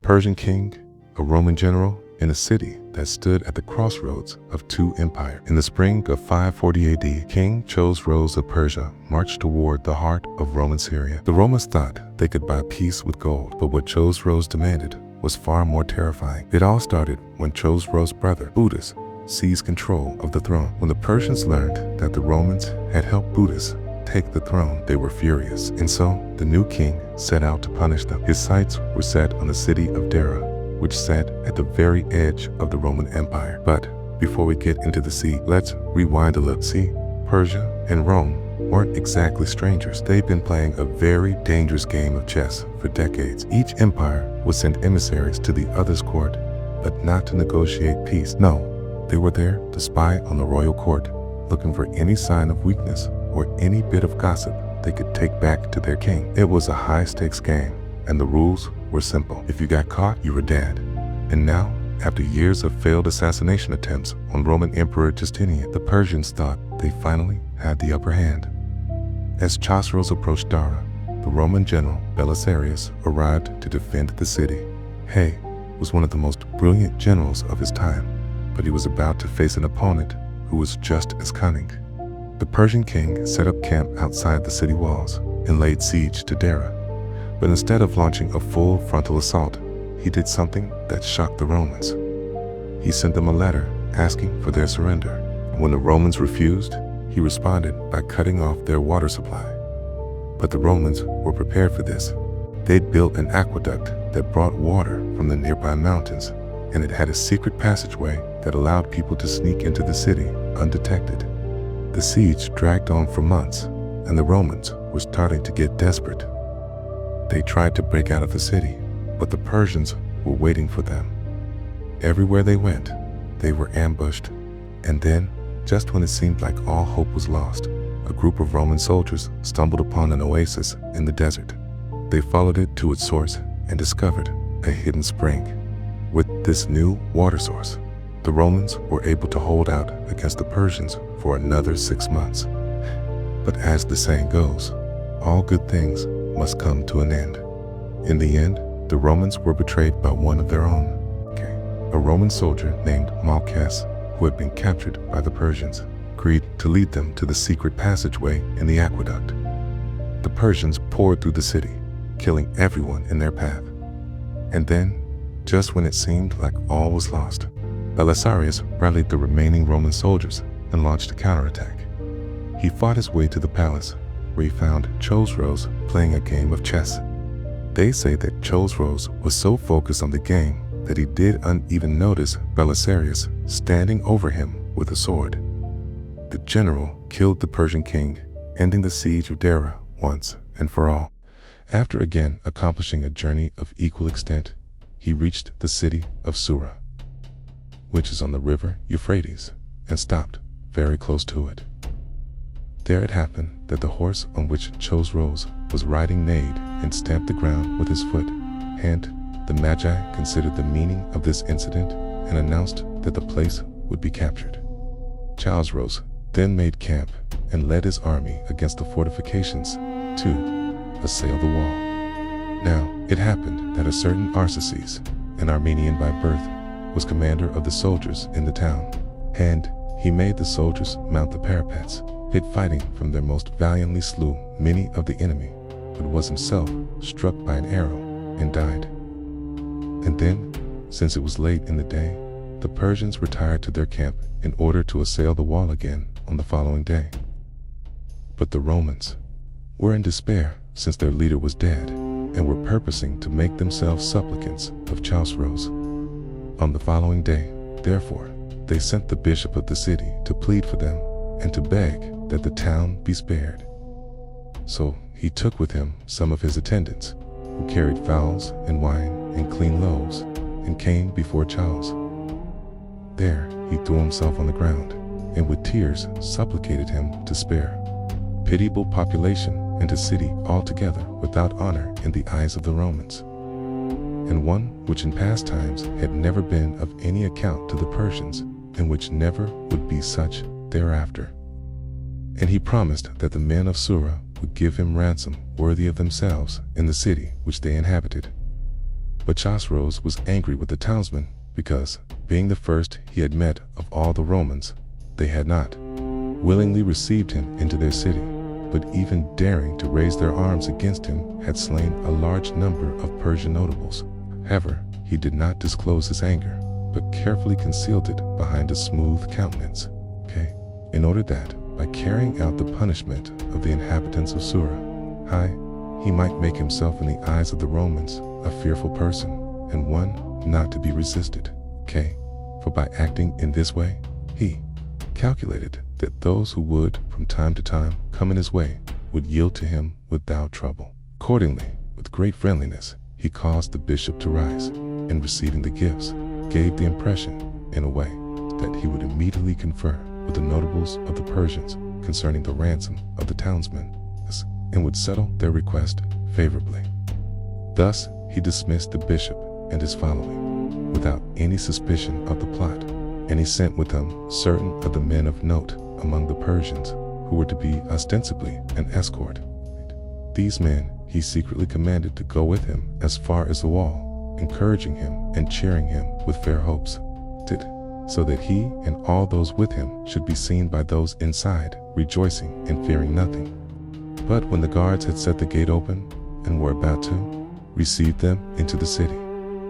Persian king, a Roman general, in a city that stood at the crossroads of two empires. In the spring of 540 AD, King Chosroes of Persia marched toward the heart of Roman Syria. The Romans thought they could buy peace with gold, but what Chosroes demanded was far more terrifying. It all started when Chosroes' brother, Butes, seized control of the throne. When the Persians learned that the Romans had helped Butes take the throne, they were furious, and so the new king set out to punish them. His sights were set on the city of Dera, which sat at the very edge of the Roman Empire. But before we get into the sea, let's rewind a little. See, Persia and Rome weren't exactly strangers. They'd been playing a very dangerous game of chess for decades. Each empire would send emissaries to the other's court, but not to negotiate peace. No, they were there to spy on the royal court, looking for any sign of weakness or any bit of gossip they could take back to their king. It was a high-stakes game, and the rules were simple. If you got caught, you were dead. And now, after years of failed assassination attempts on Roman Emperor Justinian, the Persians thought they finally had the upper hand. As Chosroes approached Dara, the Roman general Belisarius arrived to defend the city. He was one of the most brilliant generals of his time, but he was about to face an opponent who was just as cunning. The Persian king set up camp outside the city walls and laid siege to Dara. But instead of launching a full frontal assault, he did something that shocked the Romans. He sent them a letter asking for their surrender. When the Romans refused, he responded by cutting off their water supply. But the Romans were prepared for this. They'd built an aqueduct that brought water from the nearby mountains, and it had a secret passageway that allowed people to sneak into the city undetected. The siege dragged on for months, and the Romans were starting to get desperate. They tried to break out of the city, but the Persians were waiting for them. Everywhere they went, they were ambushed, and then, just when it seemed like all hope was lost, a group of Roman soldiers stumbled upon an oasis in the desert. They followed it to its source and discovered a hidden spring. With this new water source, the Romans were able to hold out against the Persians for another 6 months. But as the saying goes, all good things must come to an end. In the end, the Romans were betrayed by one of their own, a Roman soldier named Malchus, who had been captured by the Persians, agreed to lead them to the secret passageway in the aqueduct. The Persians poured through the city, killing everyone in their path. And then, just when it seemed like all was lost, Belisarius rallied the remaining Roman soldiers and launched a counterattack. He fought his way to the palace, where he found Chosroes playing a game of chess. They say that Chosroes was so focused on the game that he didn't even notice Belisarius standing over him with a sword. The general killed the Persian king, ending the siege of Dara once and for all. After again accomplishing a journey of equal extent, he reached the city of Sura, which is on the river Euphrates, and stopped very close to it. There it happened that the horse on which Chosroes was riding neighed and stamped the ground with his foot. And the Magi considered the meaning of this incident and announced that the place would be captured. Chosroes then made camp and led his army against the fortifications to assail the wall. Now, it happened that a certain Arsaces, an Armenian by birth, was commander of the soldiers in the town, and he made the soldiers mount the parapets. It fighting from their most valiantly slew many of the enemy, but was himself struck by an arrow and died. And then, since it was late in the day, the Persians retired to their camp in order to assail the wall again on the following day. But the Romans were in despair since their leader was dead, and were purposing to make themselves supplicants of Chosroes. On the following day, therefore, they sent the bishop of the city to plead for them and to beg that the town be spared. So he took with him some of his attendants, who carried fowls and wine and clean loaves, and came before Charles. There he threw himself on the ground, and with tears supplicated him to spare pitiable population and a city altogether without honor in the eyes of the Romans, and one which in past times had never been of any account to the Persians, and which never would be such thereafter. And he promised that the men of Sura would give him ransom worthy of themselves in the city which they inhabited. But Chosroes was angry with the townsmen because, being the first he had met of all the Romans, they had not willingly received him into their city, but even daring to raise their arms against him had slain a large number of Persian notables. However, he did not disclose his anger, but carefully concealed it behind a smooth countenance, in order that, by carrying out the punishment of the inhabitants of Sura, he might make himself in the eyes of the Romans a fearful person, and one not to be resisted. For by acting in this way, he calculated that those who would from time to time come in his way would yield to him without trouble. Accordingly, with great friendliness, he caused the bishop to rise, and receiving the gifts, gave the impression, in a way, that he would immediately confer with the notables of the Persians concerning the ransom of the townsmen, and would settle their request favorably. Thus he dismissed the bishop and his following, without any suspicion of the plot, and he sent with them certain of the men of note among the Persians, who were to be ostensibly an escort. These men he secretly commanded to go with him as far as the wall, encouraging him and cheering him with fair hopes, so that he and all those with him should be seen by those inside, rejoicing and fearing nothing. But when the guards had set the gate open and were about to receive them into the city,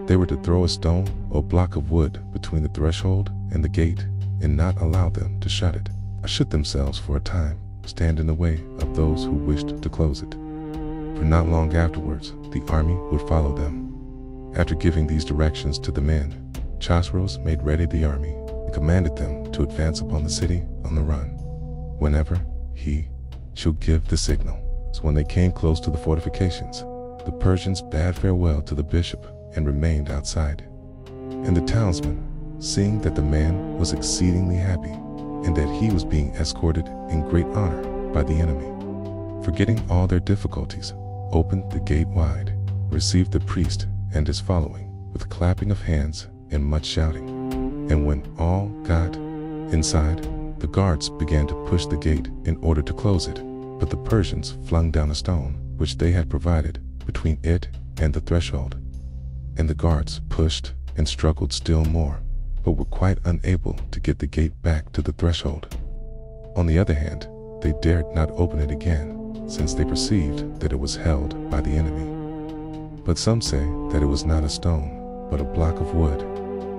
they were to throw a stone or block of wood between the threshold and the gate, and not allow them to shut it, or should themselves for a time stand in the way of those who wished to close it. For not long afterwards the army would follow them. After giving these directions to the men, Chosroes made ready the army and commanded them to advance upon the city on the run, whenever he shall give the signal. So when they came close to the fortifications, the Persians bade farewell to the bishop and remained outside. And the townsmen, seeing that the man was exceedingly happy, and that he was being escorted in great honor by the enemy, forgetting all their difficulties, opened the gate wide, received the priest and his following with clapping of hands and much shouting. And when all got inside, the guards began to push the gate in order to close it, but the Persians flung down a stone which they had provided between it and the threshold. And the guards pushed and struggled still more, but were quite unable to get the gate back to the threshold. On the other hand, they dared not open it again, since they perceived that it was held by the enemy. But some say that it was not a stone, but a block of wood,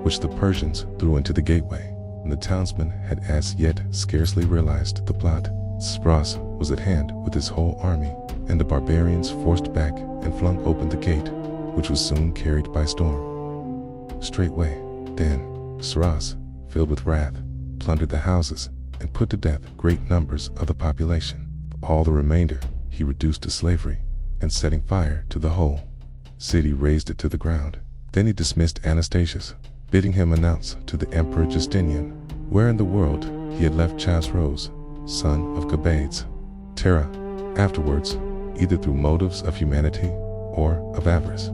which the Persians threw into the gateway. And the townsmen had as yet scarcely realized the plot. Chosroes was at hand with his whole army, and the barbarians forced back and flung open the gate, which was soon carried by storm. Straightway, then, Chosroes, filled with wrath, plundered the houses and put to death great numbers of the population. All the remainder he reduced to slavery, and setting fire to the whole city razed it to the ground. Then he dismissed Anastasius, bidding him announce to the Emperor Justinian where in the world he had left Chosroes, son of Gabades. Terra, afterwards, either through motives of humanity or of avarice,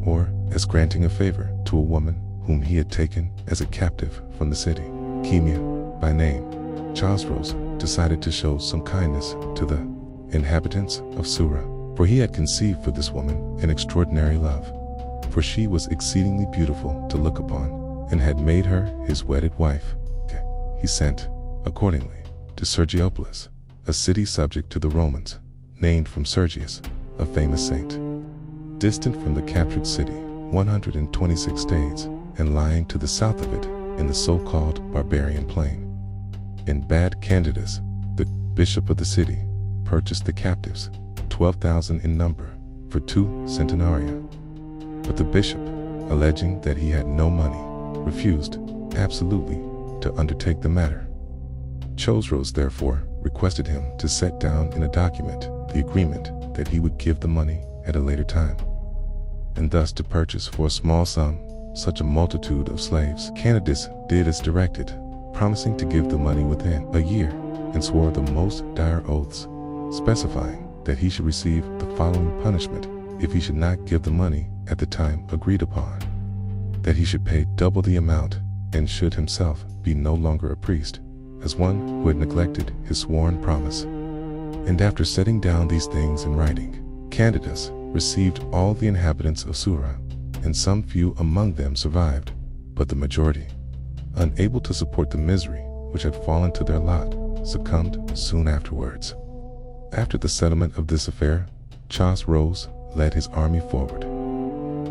or as granting a favor to a woman whom he had taken as a captive from the city, Chemia by name, Chosroes decided to show some kindness to the inhabitants of Sura, for he had conceived for this woman an extraordinary love, for she was exceedingly beautiful to look upon, and had made her his wedded wife. He sent, accordingly, to Sergiopolis, a city subject to the Romans, named from Sergius, a famous saint. Distant from the captured city 126 stadia, and lying to the south of it in the so-called barbarian plain. And bade Candidus, the bishop of the city, purchase the captives, 12,000 in number, for 2 centenaria. But the bishop, alleging that he had no money, refused absolutely to undertake the matter. Chosroes therefore requested him to set down in a document the agreement that he would give the money at a later time, and thus to purchase for a small sum such a multitude of slaves. Candidus did as directed, promising to give the money within a year, and swore the most dire oaths, specifying that he should receive the following punishment if he should not give the money at the time agreed upon: that he should pay double the amount, and should himself be no longer a priest, as one who had neglected his sworn promise. And after setting down these things in writing, Candidus received all the inhabitants of Sura, and some few among them survived, but the majority, unable to support the misery which had fallen to their lot, succumbed soon afterwards. After the settlement of this affair, Chosroes led his army forward.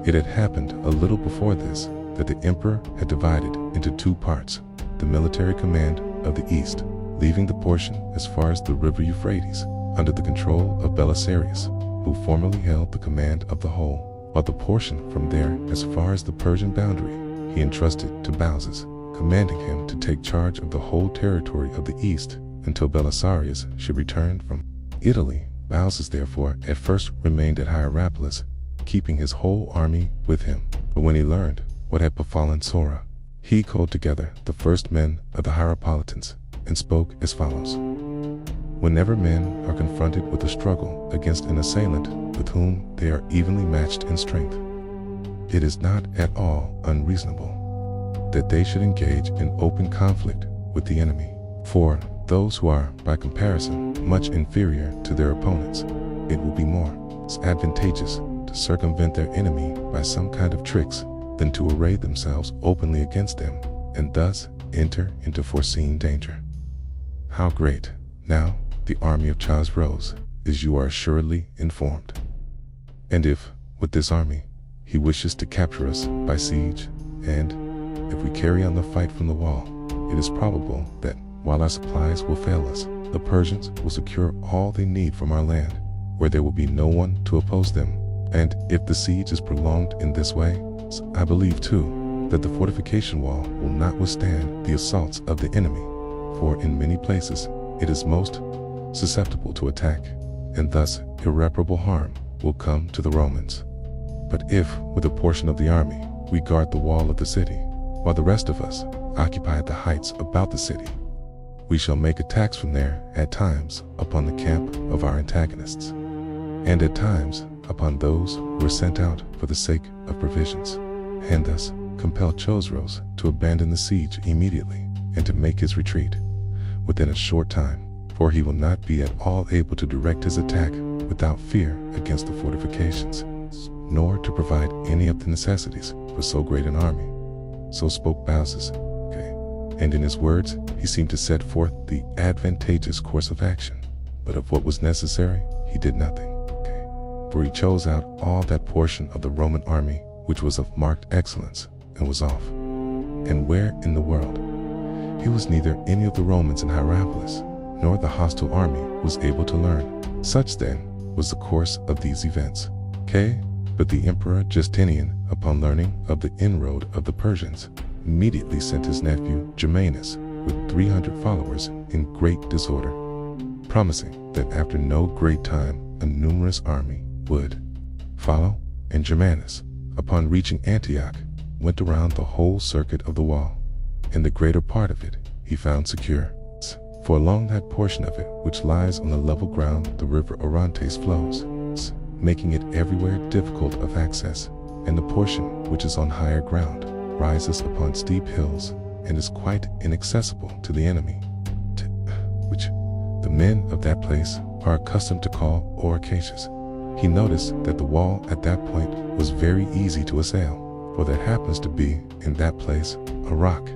It had happened a little before this that the emperor had divided into two parts the military command of the east, leaving the portion as far as the river Euphrates under the control of Belisarius, who formerly held the command of the whole, while the portion from there as far as the Persian boundary he entrusted to Baucis, commanding him to take charge of the whole territory of the east until Belisarius should return from Italy. Baucis therefore at first remained at Hierapolis, keeping his whole army with him. But when he learned what had befallen Sora, he called together the first men of the Hierapolitans and spoke as follows. Whenever men are confronted with a struggle against an assailant with whom they are evenly matched in strength, it is not at all unreasonable that they should engage in open conflict with the enemy. For those who are, by comparison, much inferior to their opponents, it will be more advantageous to circumvent their enemy by some kind of tricks than to array themselves openly against them, and thus enter into foreseen danger. How great, now, the army of Chosroes is, you are assuredly informed. And if, with this army, he wishes to capture us by siege, and if we carry on the fight from the wall, it is probable that, while our supplies will fail us, the Persians will secure all they need from our land, where there will be no one to oppose them. And if the siege is prolonged in this way, I believe too that the fortification wall will not withstand the assaults of the enemy, for in many places it is most susceptible to attack, and thus irreparable harm will come to the Romans. But if, with a portion of the army, we guard the wall of the city, while the rest of us occupy the heights about the city, we shall make attacks from there at times upon the camp of our antagonists, and at times upon those who are sent out for the sake of provisions, and thus compel Chosroes to abandon the siege immediately and to make his retreat within a short time, for he will not be at all able to direct his attack without fear against the fortifications, nor to provide any of the necessities for so great an army. So spoke Baucis. And in his words, he seemed to set forth the advantageous course of action, but of what was necessary, he did nothing. For he chose out all that portion of the Roman army which was of marked excellence, and was off. And where in the world? He was neither any of the Romans in Hierapolis, nor the hostile army was able to learn. Such then was the course of these events. But the Emperor Justinian, upon learning of the inroad of the Persians, immediately sent his nephew Germanus with 300 followers in great disorder, promising that after no great time a numerous army would follow. And Germanus, upon reaching Antioch, went around the whole circuit of the wall, and the greater part of it he found secure. For along that portion of it which lies on the level ground the river Orontes flows, making it everywhere difficult of access, and the portion which is on higher ground rises upon steep hills and is quite inaccessible to the enemy, which the men of that place are accustomed to call Oricaceous. He noticed that the wall at that point was very easy to assail, for there happens to be in that place a rock,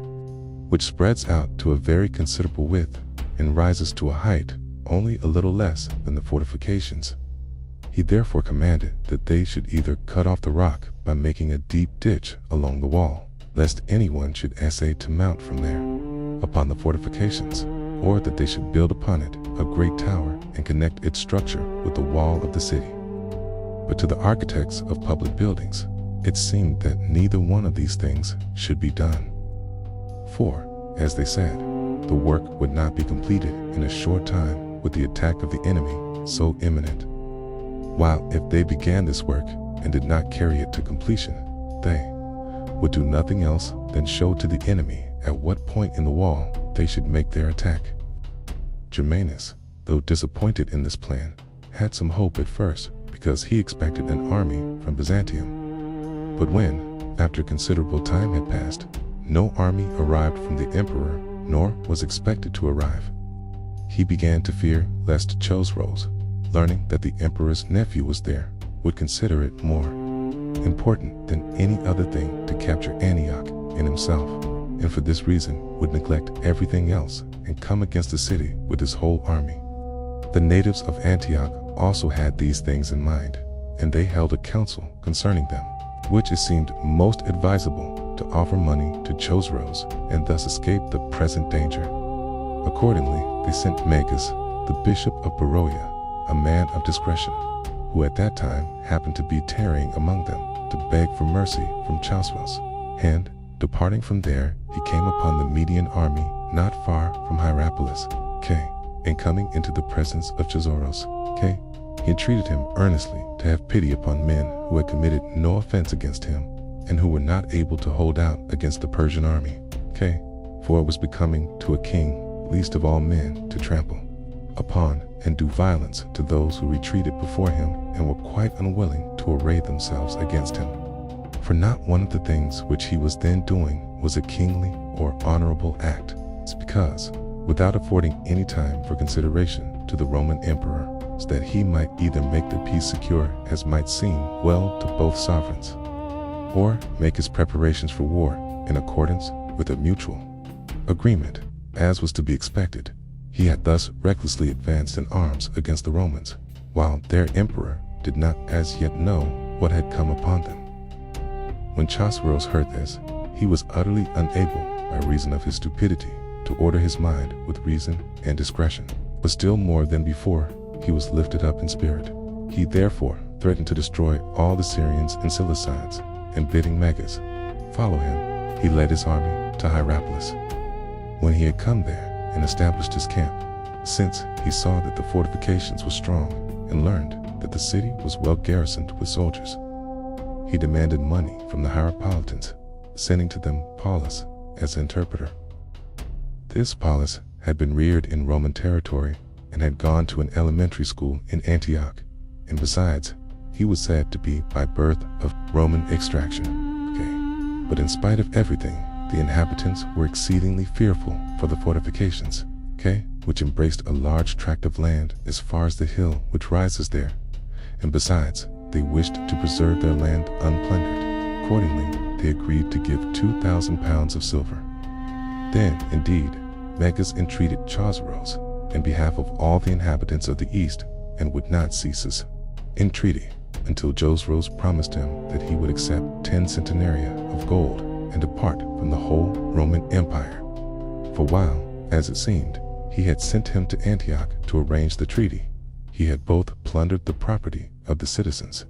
which spreads out to a very considerable width and rises to a height only a little less than the fortifications. He therefore commanded that they should either cut off the rock by making a deep ditch along the wall, lest anyone should essay to mount from there upon the fortifications, or that they should build upon it a great tower and connect its structure with the wall of the city. But to the architects of public buildings, it seemed that neither one of these things should be done. For, as they said, the work would not be completed in a short time with the attack of the enemy so imminent. While if they began this work and did not carry it to completion, they would do nothing else than show to the enemy at what point in the wall they should make their attack. Germanus, though disappointed in this plan, had some hope at first because he expected an army from Byzantium. But when, after considerable time had passed, no army arrived from the emperor, nor was expected to arrive, he began to fear lest Chosroes, learning that the emperor's nephew was there, would consider it more important than any other thing to capture Antioch and himself, and for this reason would neglect everything else and come against the city with his whole army. The natives of Antioch also had these things in mind, and they held a council concerning them, which it seemed most advisable to offer money to Chosroes and thus escape the present danger. Accordingly, they sent Magas, the bishop of Beroia, a man of discretion, who at that time happened to be tarrying among them, to beg for mercy from Chosroes. And, departing from there, he came upon the Median army not far from Hierapolis, and coming into the presence of Chosroes, he entreated him earnestly to have pity upon men who had committed no offense against him, and who were not able to hold out against the Persian army, for it was becoming to a king, least of all men, to trample upon and do violence to those who retreated before him and were quite unwilling to array themselves against him. For not one of the things which he was then doing was a kingly or honorable act, because, without affording any time for consideration to the Roman emperor, so that he might either make the peace secure as might seem well to both sovereigns, or make his preparations for war in accordance with a mutual agreement, as was to be expected, he had thus recklessly advanced in arms against the Romans, while their emperor did not as yet know what had come upon them. When Chosroes heard this, he was utterly unable, by reason of his stupidity, to order his mind with reason and discretion. But still more than before, he was lifted up in spirit. He therefore threatened to destroy all the Syrians and Cilicians, and bidding Magas follow him, he led his army to Hierapolis. When he had come there and established his camp, since he saw that the fortifications were strong and learned that the city was well garrisoned with soldiers, he demanded money from the Hierapolitans, sending to them Paulus as interpreter. This Paulus had been reared in Roman territory and had gone to an elementary school in Antioch, and besides, he was said to be by birth of Roman extraction. But in spite of everything, the inhabitants were exceedingly fearful for the fortifications, which embraced a large tract of land as far as the hill which rises there, and besides, they wished to preserve their land unplundered. Accordingly, they agreed to give 2,000 pounds of silver. Then, indeed, Magas entreated Chosroes in behalf of all the inhabitants of the east, and would not cease his entreaty until Chosroes promised him that he would accept 10 centenaria of gold and depart from the whole Roman Empire. For while, as it seemed, he had sent him to Antioch to arrange the treaty, he had both plundered the property of the citizens,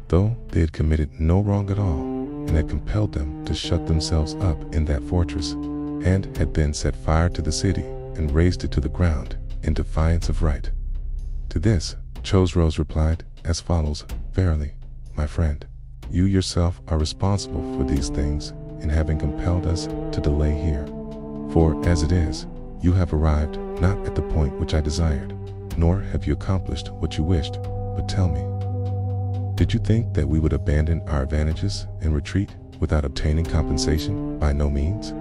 though they had committed no wrong at all, and had compelled them to shut themselves up in that fortress, and had then set fire to the city and razed it to the ground in defiance of right. To this, Chosroes replied as follows: Verily, my friend, you yourself are responsible for these things in having compelled us to delay here. For as it is, you have arrived not at the point which I desired, nor have you accomplished what you wished. But tell me, did you think that we would abandon our advantages and retreat without obtaining compensation? By no means.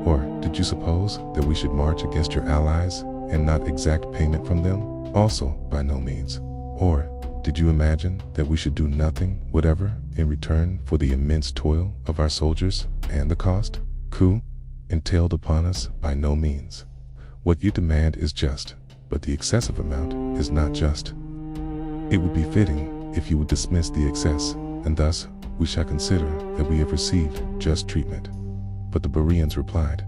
Or did you suppose that we should march against your allies and not exact payment from them? Also by no means. Or did you imagine that we should do nothing whatever in return for the immense toil of our soldiers and the cost entailed upon us? By no means. What you demand is just, but the excessive amount is not just. It would be fitting if you would dismiss the excess, and thus we shall consider that we have received just treatment. But the Bereans replied,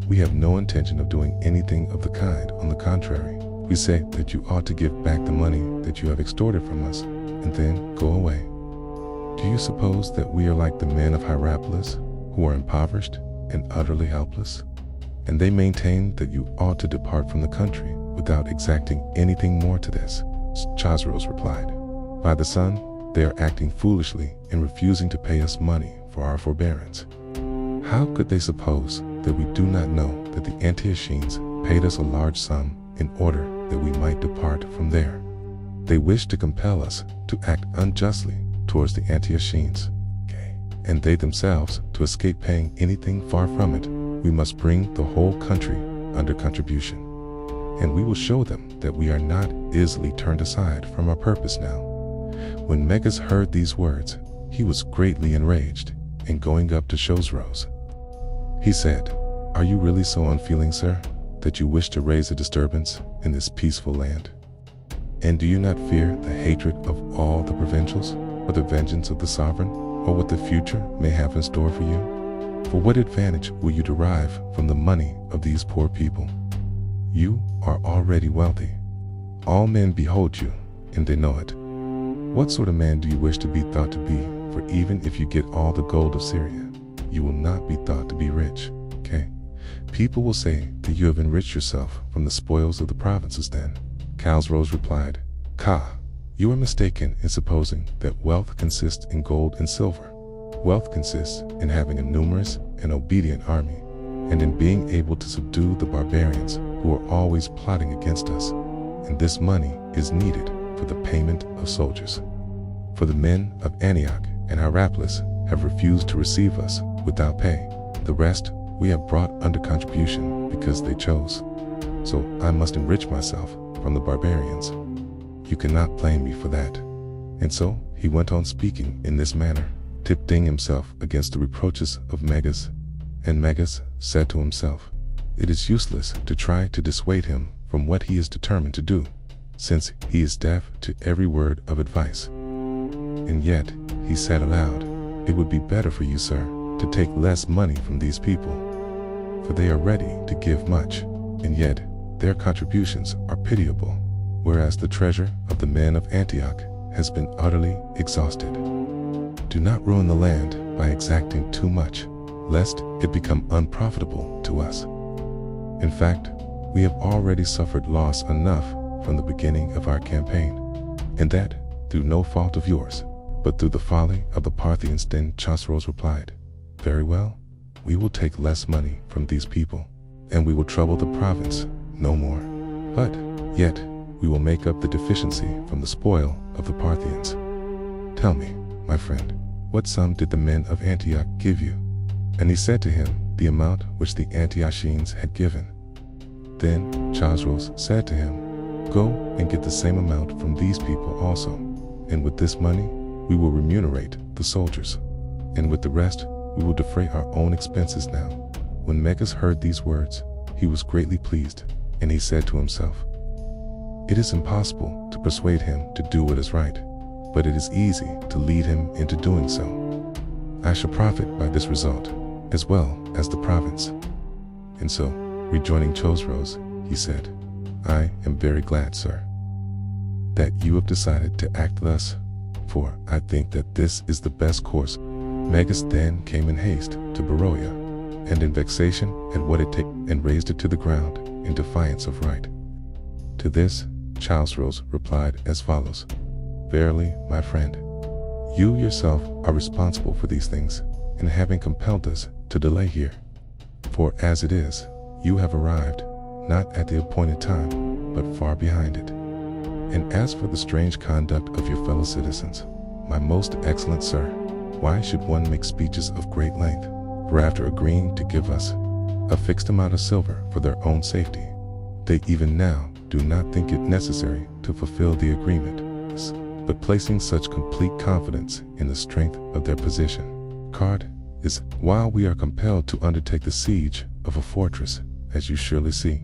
We have no intention of doing anything of the kind. On the contrary, we say that you ought to give back the money that you have extorted from us, and then go away. Do you suppose that we are like the men of Hierapolis, who are impoverished and utterly helpless? And they maintain that you ought to depart from the country without exacting anything more to this. Chosroes replied, By the sun, they are acting foolishly in refusing to pay us money for our forbearance. How could they suppose that we do not know that the Antiochenes paid us a large sum in order that we might depart from there? They wish to compel us to act unjustly towards the Antiochenes, and they themselves, to escape paying anything far from it, we must bring the whole country under contribution. And we will show them that we are not easily turned aside from our purpose now. When Magas heard these words, he was greatly enraged, and going up to Chosroes, he said, "Are you really so unfeeling, sir, that you wish to raise a disturbance in this peaceful land? And do you not fear the hatred of all the provincials, or the vengeance of the sovereign, or what the future may have in store for you? For what advantage will you derive from the money of these poor people? You are already wealthy. All men behold you, and they know it. What sort of man do you wish to be thought to be? For even if you get all the gold of Syria, you will not be thought to be rich." Okay. People will say that you have enriched yourself from the spoils of the provinces then. Chosroes replied, "Ka, you are mistaken in supposing that wealth consists in gold and silver. Wealth consists in having a numerous and obedient army, and in being able to subdue the barbarians who are always plotting against us. And this money is needed for the payment of soldiers. For the men of Antioch and Hierapolis have refused to receive us without pay. The rest we have brought under contribution because they chose. So I must enrich myself from the barbarians. You cannot blame me for that." And so he went on speaking in this manner, tipting himself against the reproaches of Megas. And Megas said to himself, "It is useless to try to dissuade him from what he is determined to do, since he is deaf to every word of advice." And yet he said aloud, "It would be better for you, sir, to take less money from these people, for they are ready to give much, and yet their contributions are pitiable, whereas the treasure of the men of Antioch has been utterly exhausted. Do not ruin the land by exacting too much, lest it become unprofitable to us. In fact, we have already suffered loss enough from the beginning of our campaign, and that through no fault of yours, but through the folly of the Parthians." Then Chosroes replied, "Very well, we will take less money from these people, and we will trouble the province no more. But yet we will make up the deficiency from the spoil of the Parthians. Tell me, my friend, what sum did the men of Antioch give you?" And he said to him the amount which the Antiochians had given. Then Chosroes said to him, "Go and get the same amount from these people also, and with this money we will remunerate the soldiers, and with the rest we will defray our own expenses now." When Megas heard these words, he was greatly pleased, and he said to himself, "It is impossible to persuade him to do what is right, but it is easy to lead him into doing so. I shall profit by this result, as well as the province." And so, rejoining Chosroes, he said, "I am very glad, sir, that you have decided to act thus, for I think that this is the best course." Megas then came in haste to Beroia, and in vexation at what it took, and razed it to the ground in defiance of right. To this, Chosroes replied as follows, "Verily, my friend, you yourself are responsible for these things, in having compelled us to delay here. For as it is, you have arrived, not at the appointed time, but far behind it. And as for the strange conduct of your fellow citizens, my most excellent sir, why should one make speeches of great length? For after agreeing to give us a fixed amount of silver for their own safety, they even now do not think it necessary to fulfill the agreement, but placing such complete confidence in the strength of their position. Card is, while we are compelled to undertake the siege of a fortress, as you surely see.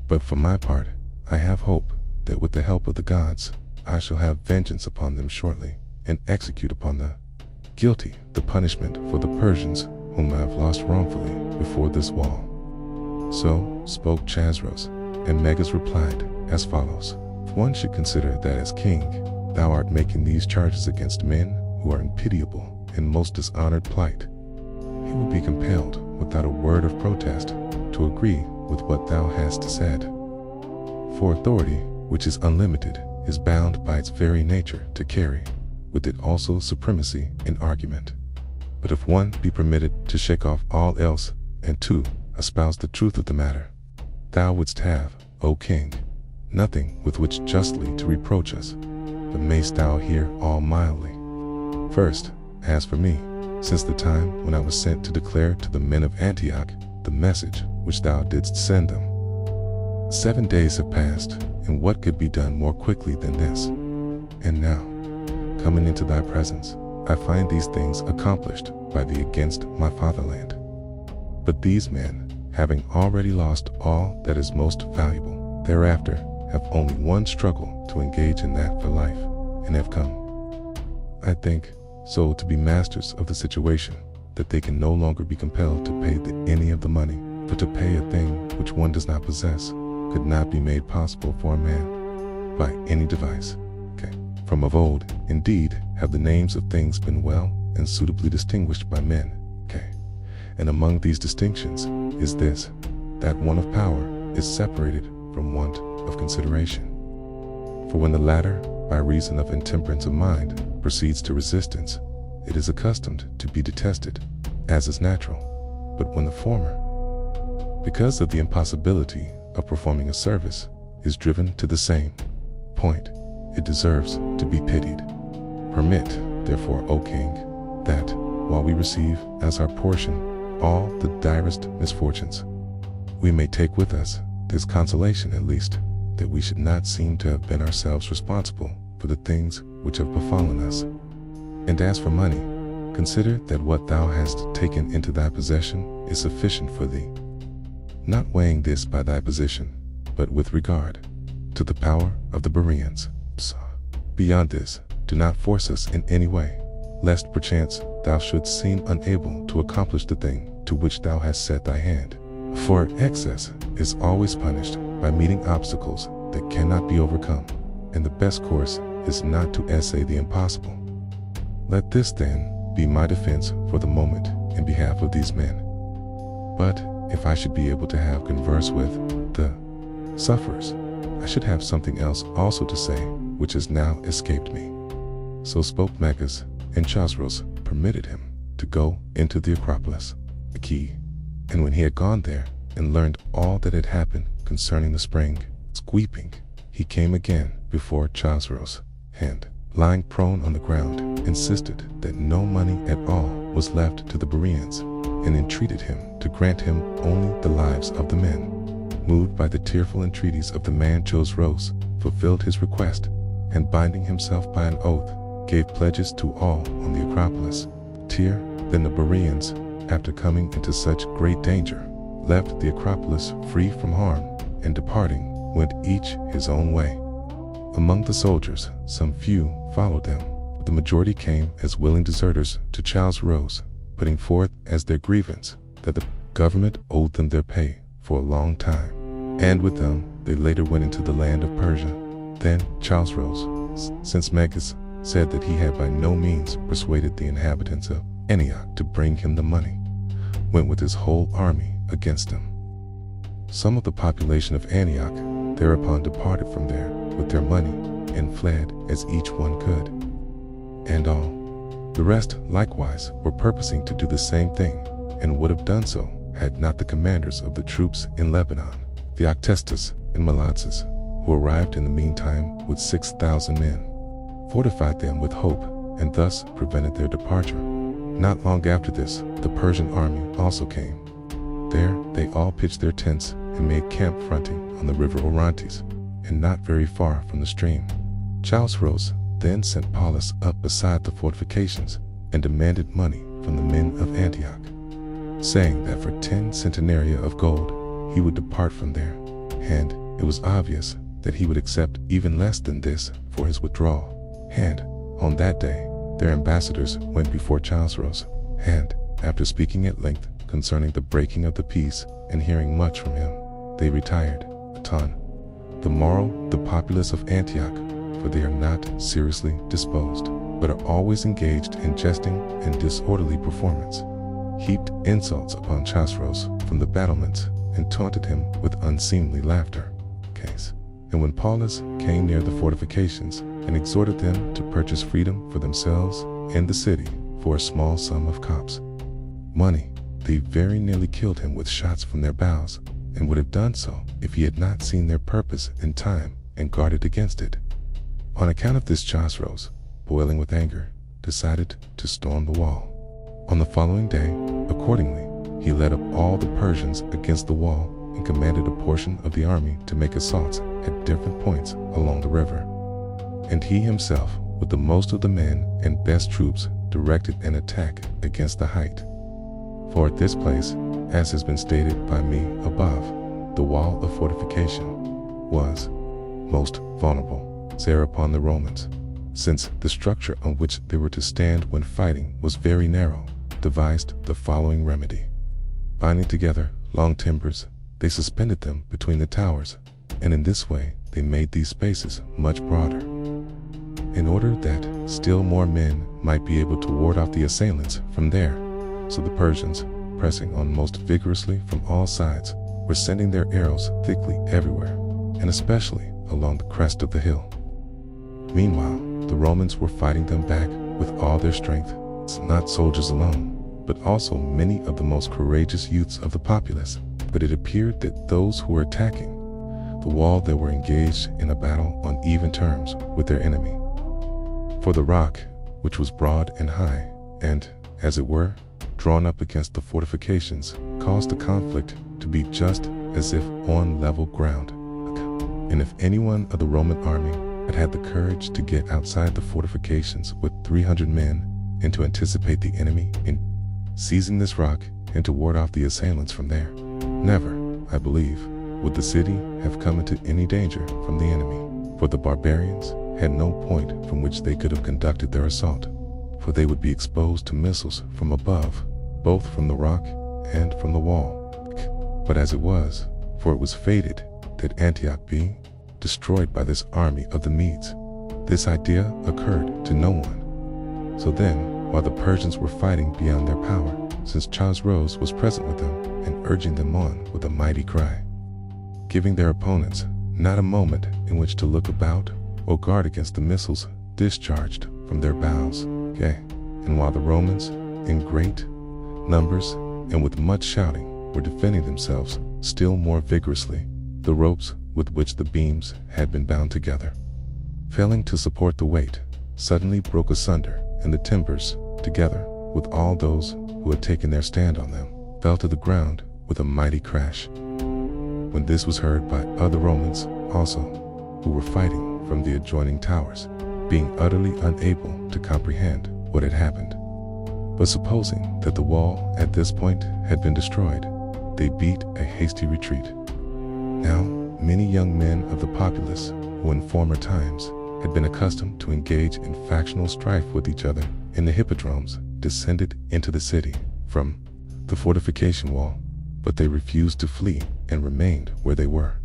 But for my part, I have hope that with the help of the gods, I shall have vengeance upon them shortly, and execute upon the guilty the punishment for the Persians whom I have lost wrongfully before this wall." So spoke Chosroes, and Megas replied as follows, "One should consider that as king, thou art making these charges against men who are in pitiable and most dishonored plight. He will be compelled, without a word of protest, to agree with what thou hast said. For authority, which is unlimited, is bound by its very nature to carry with it also supremacy in argument. But if one be permitted to shake off all else, and to espouse the truth of the matter, thou wouldst have, O king, nothing with which justly to reproach us, but mayst thou hear all mildly. First, as for me, since the time when I was sent to declare to the men of Antioch the message which thou didst send them, 7 days have passed, and what could be done more quickly than this? And now, coming into thy presence, I find these things accomplished by thee against my fatherland. But these men, having already lost all that is most valuable, thereafter have only one struggle to engage in, that for life, and have come, I think, so to be masters of the situation that they can no longer be compelled to pay any of the money, for to pay a thing which one does not possess could not be made possible for a man by any device. From of old, indeed, have the names of things been well and suitably distinguished by men. And among these distinctions is this, that one of power is separated from want of consideration. For when the latter, by reason of intemperance of mind, proceeds to resistance, it is accustomed to be detested, as is natural. But when the former, because of the impossibility of performing a service, is driven to the same point, it deserves to be pitied. Permit, therefore, O King, that, while we receive as our portion all the direst misfortunes, we may take with us this consolation at least, that we should not seem to have been ourselves responsible for the things which have befallen us. And as for money, consider that what thou hast taken into thy possession is sufficient for thee, not weighing this by thy position, but with regard to the power of the Bereans. Beyond this, do not force us in any way, lest perchance thou shouldst seem unable to accomplish the thing to which thou hast set thy hand. For excess is always punished by meeting obstacles that cannot be overcome, and the best course is not to essay the impossible. Let this then be my defense for the moment in behalf of these men. But if I should be able to have converse with the sufferers, I should have something else also to say, which has now escaped me. So spoke Meges, and Chosroes permitted him to go into the Acropolis, the key. And when he had gone there and learned all that had happened concerning the spring, weeping, he came again before Chosroes, and, lying prone on the ground, insisted that no money at all was left to the Bereans, and entreated him to grant him only the lives of the men. Moved by the tearful entreaties of the man, Chosroes fulfilled his request, and binding himself by an oath, gave pledges to all on the Acropolis. Then the Bereans, after coming into such great danger, left the Acropolis free from harm, and departing, went each his own way. Among the soldiers, some few followed them, but the majority came as willing deserters to Chosroes, putting forth as their grievance that the government owed them their pay for a long time, and with them they later went into the land of Persia. Then Chosroes, since Meges said that he had by no means persuaded the inhabitants of Antioch to bring him the money, went with his whole army against them. Some of the population of Antioch thereupon departed from there with their money, and fled as each one could. And all the rest likewise were purposing to do the same thing, and would have done so had not the commanders of the troops in Lebanon, the Octestus and Melancus, who arrived in the meantime with 6,000 men, fortified them with hope, and thus prevented their departure. Not long after this, the Persian army also came. There they all pitched their tents and made camp fronting on the river Orontes, and not very far from the stream. Chosroes then sent Paulus up beside the fortifications, and demanded money from the men of Antioch, saying that for 10 centenaria of gold he would depart from there, and it was obvious that he would accept even less than this for his withdrawal. And on that day their ambassadors went before Chosroes, and after speaking at length concerning the breaking of the peace and hearing much from him, they retired. The morrow the populace of Antioch, for they are not seriously disposed, but are always engaged in jesting and disorderly performance, heaped insults upon Chosroes from the battlements, and taunted him with unseemly laughter. And when Paulus came near the fortifications, and exhorted them to purchase freedom for themselves and the city for a small sum of cops, money, they very nearly killed him with shots from their bows, and would have done so if he had not seen their purpose in time and guarded against it. On account of this, Chosroes, boiling with anger, decided to storm the wall. On the following day, accordingly, he led up all the Persians against the wall, and commanded a portion of the army to make assaults at different points along the river. And he himself, with the most of the men and best troops, directed an attack against the height. For at this place, as has been stated by me above, the wall of fortification was most vulnerable. Thereupon the Romans, since the structure on which they were to stand when fighting was very narrow, devised the following remedy. Binding together long timbers, they suspended them between the towers, and in this way they made these spaces much broader, in order that still more men might be able to ward off the assailants from there. So the Persians, pressing on most vigorously from all sides, were sending their arrows thickly everywhere, and especially along the crest of the hill. Meanwhile, the Romans were fighting them back with all their strength, not soldiers alone, but also many of the most courageous youths of the populace. But it appeared that those who were attacking the wall, they were engaged in a battle on even terms with their enemy. For the rock, which was broad and high, and, as it were, drawn up against the fortifications, caused the conflict to be just as if on level ground. And if anyone of the Roman army had had the courage to get outside the fortifications with 300 men, and to anticipate the enemy in seizing this rock, and to ward off the assailants from there, never, I believe, would the city have come into any danger from the enemy. For the barbarians had no point from which they could have conducted their assault, for they would be exposed to missiles from above, both from the rock and from the wall. But as it was, for it was fated that Antioch be destroyed by this army of the Medes, this idea occurred to no one. So then, while the Persians were fighting beyond their power, since Chosroes was present with them and urging them on with a mighty cry, giving their opponents not a moment in which to look about or guard against the missiles discharged from their bows. And while the Romans, in great numbers and with much shouting, were defending themselves still more vigorously, the ropes with which the beams had been bound together, failing to support the weight, suddenly broke asunder, and the timbers, together with all those who had taken their stand on them, fell to the ground with a mighty crash. When this was heard by other Romans also, who were fighting from the adjoining towers, being utterly unable to comprehend what had happened. But supposing that the wall at this point had been destroyed, they beat a hasty retreat. Now, many young men of the populace, who in former times had been accustomed to engage in factional strife with each other in the hippodromes, descended into the city from the fortification wall, but they refused to flee and remained where they were,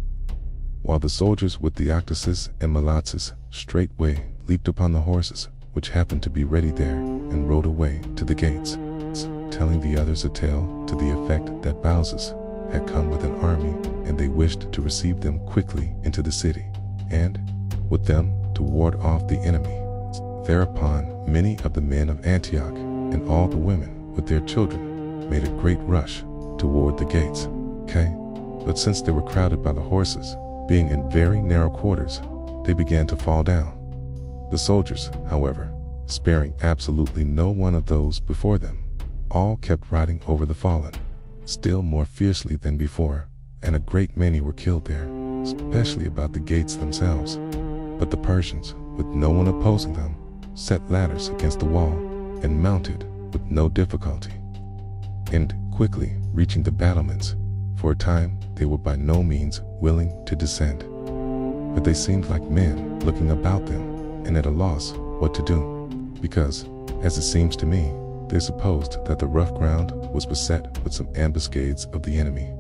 while the soldiers with the Octases and Molotzes straightway leaped upon the horses which happened to be ready there, and rode away to the gates, telling the others a tale to the effect that Baucis had come with an army, and they wished to receive them quickly into the city, and, with them, to ward off the enemy. Thereupon many of the men of Antioch, and all the women with their children, made a great rush toward the gates. But since they were crowded by the horses, being in very narrow quarters, they began to fall down. The soldiers, however, sparing absolutely no one of those before them, all kept riding over the fallen, still more fiercely than before, and a great many were killed there, especially about the gates themselves. But the Persians, with no one opposing them, set ladders against the wall, and mounted with no difficulty, and quickly reaching the battlements. For a time they were by no means willing to descend, but they seemed like men looking about them, and at a loss what to do, because, as it seems to me, they supposed that the rough ground was beset with some ambuscades of the enemy.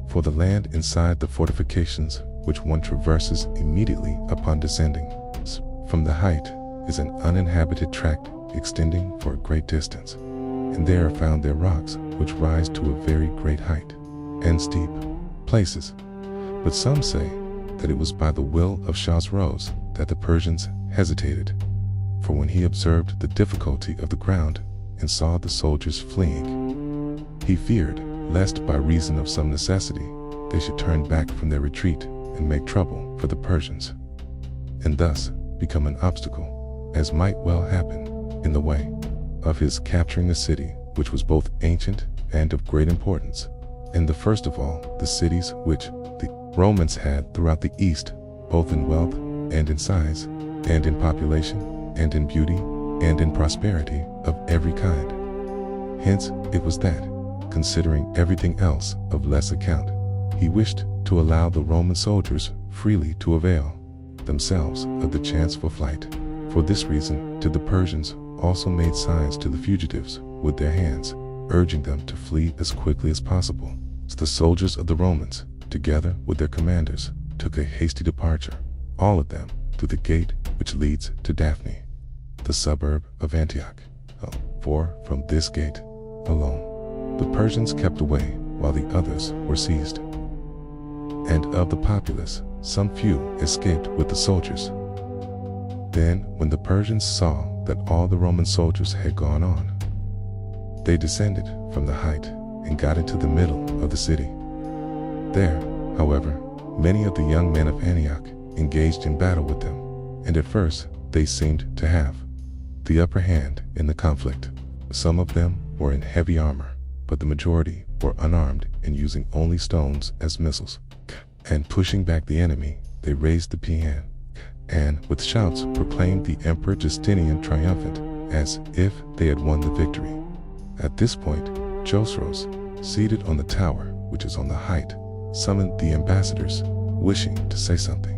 For the land inside the fortifications, which one traverses immediately upon descending from the height, is an uninhabited tract extending for a great distance, and there are found their rocks which rise to a very great height, and steep places. But some say that it was by the will of Chosroes that the Persians hesitated, for when he observed the difficulty of the ground and saw the soldiers fleeing, he feared lest by reason of some necessity they should turn back from their retreat and make trouble for the Persians, and thus become an obstacle, as might well happen, in the way of his capturing the city, which was both ancient and of great importance, and the first of all the cities which the Romans had throughout the East, both in wealth and in size, and in population, and in beauty, and in prosperity of every kind. Hence it was that, considering everything else of less account, he wished to allow the Roman soldiers freely to avail themselves of the chance for flight. For this reason did the Persians also made signs to the fugitives with their hands, urging them to flee as quickly as possible. So the soldiers of the Romans, together with their commanders, took a hasty departure, all of them through the gate which leads to Daphne, the suburb of Antioch. For from this gate alone the Persians kept away while the others were seized. And of the populace some few escaped with the soldiers. Then when the Persians saw that all the Roman soldiers had gone on, they descended from the height and got into the middle of the city. There, however, many of the young men of Antioch engaged in battle with them, and at first they seemed to have the upper hand in the conflict. Some of them were in heavy armor, but the majority were unarmed and using only stones as missiles. And pushing back the enemy, they raised the paean, and with shouts proclaimed the Emperor Justinian triumphant, as if they had won the victory. At this point, Chosroes, seated on the tower which is on the height, summoned the ambassadors, wishing to say something.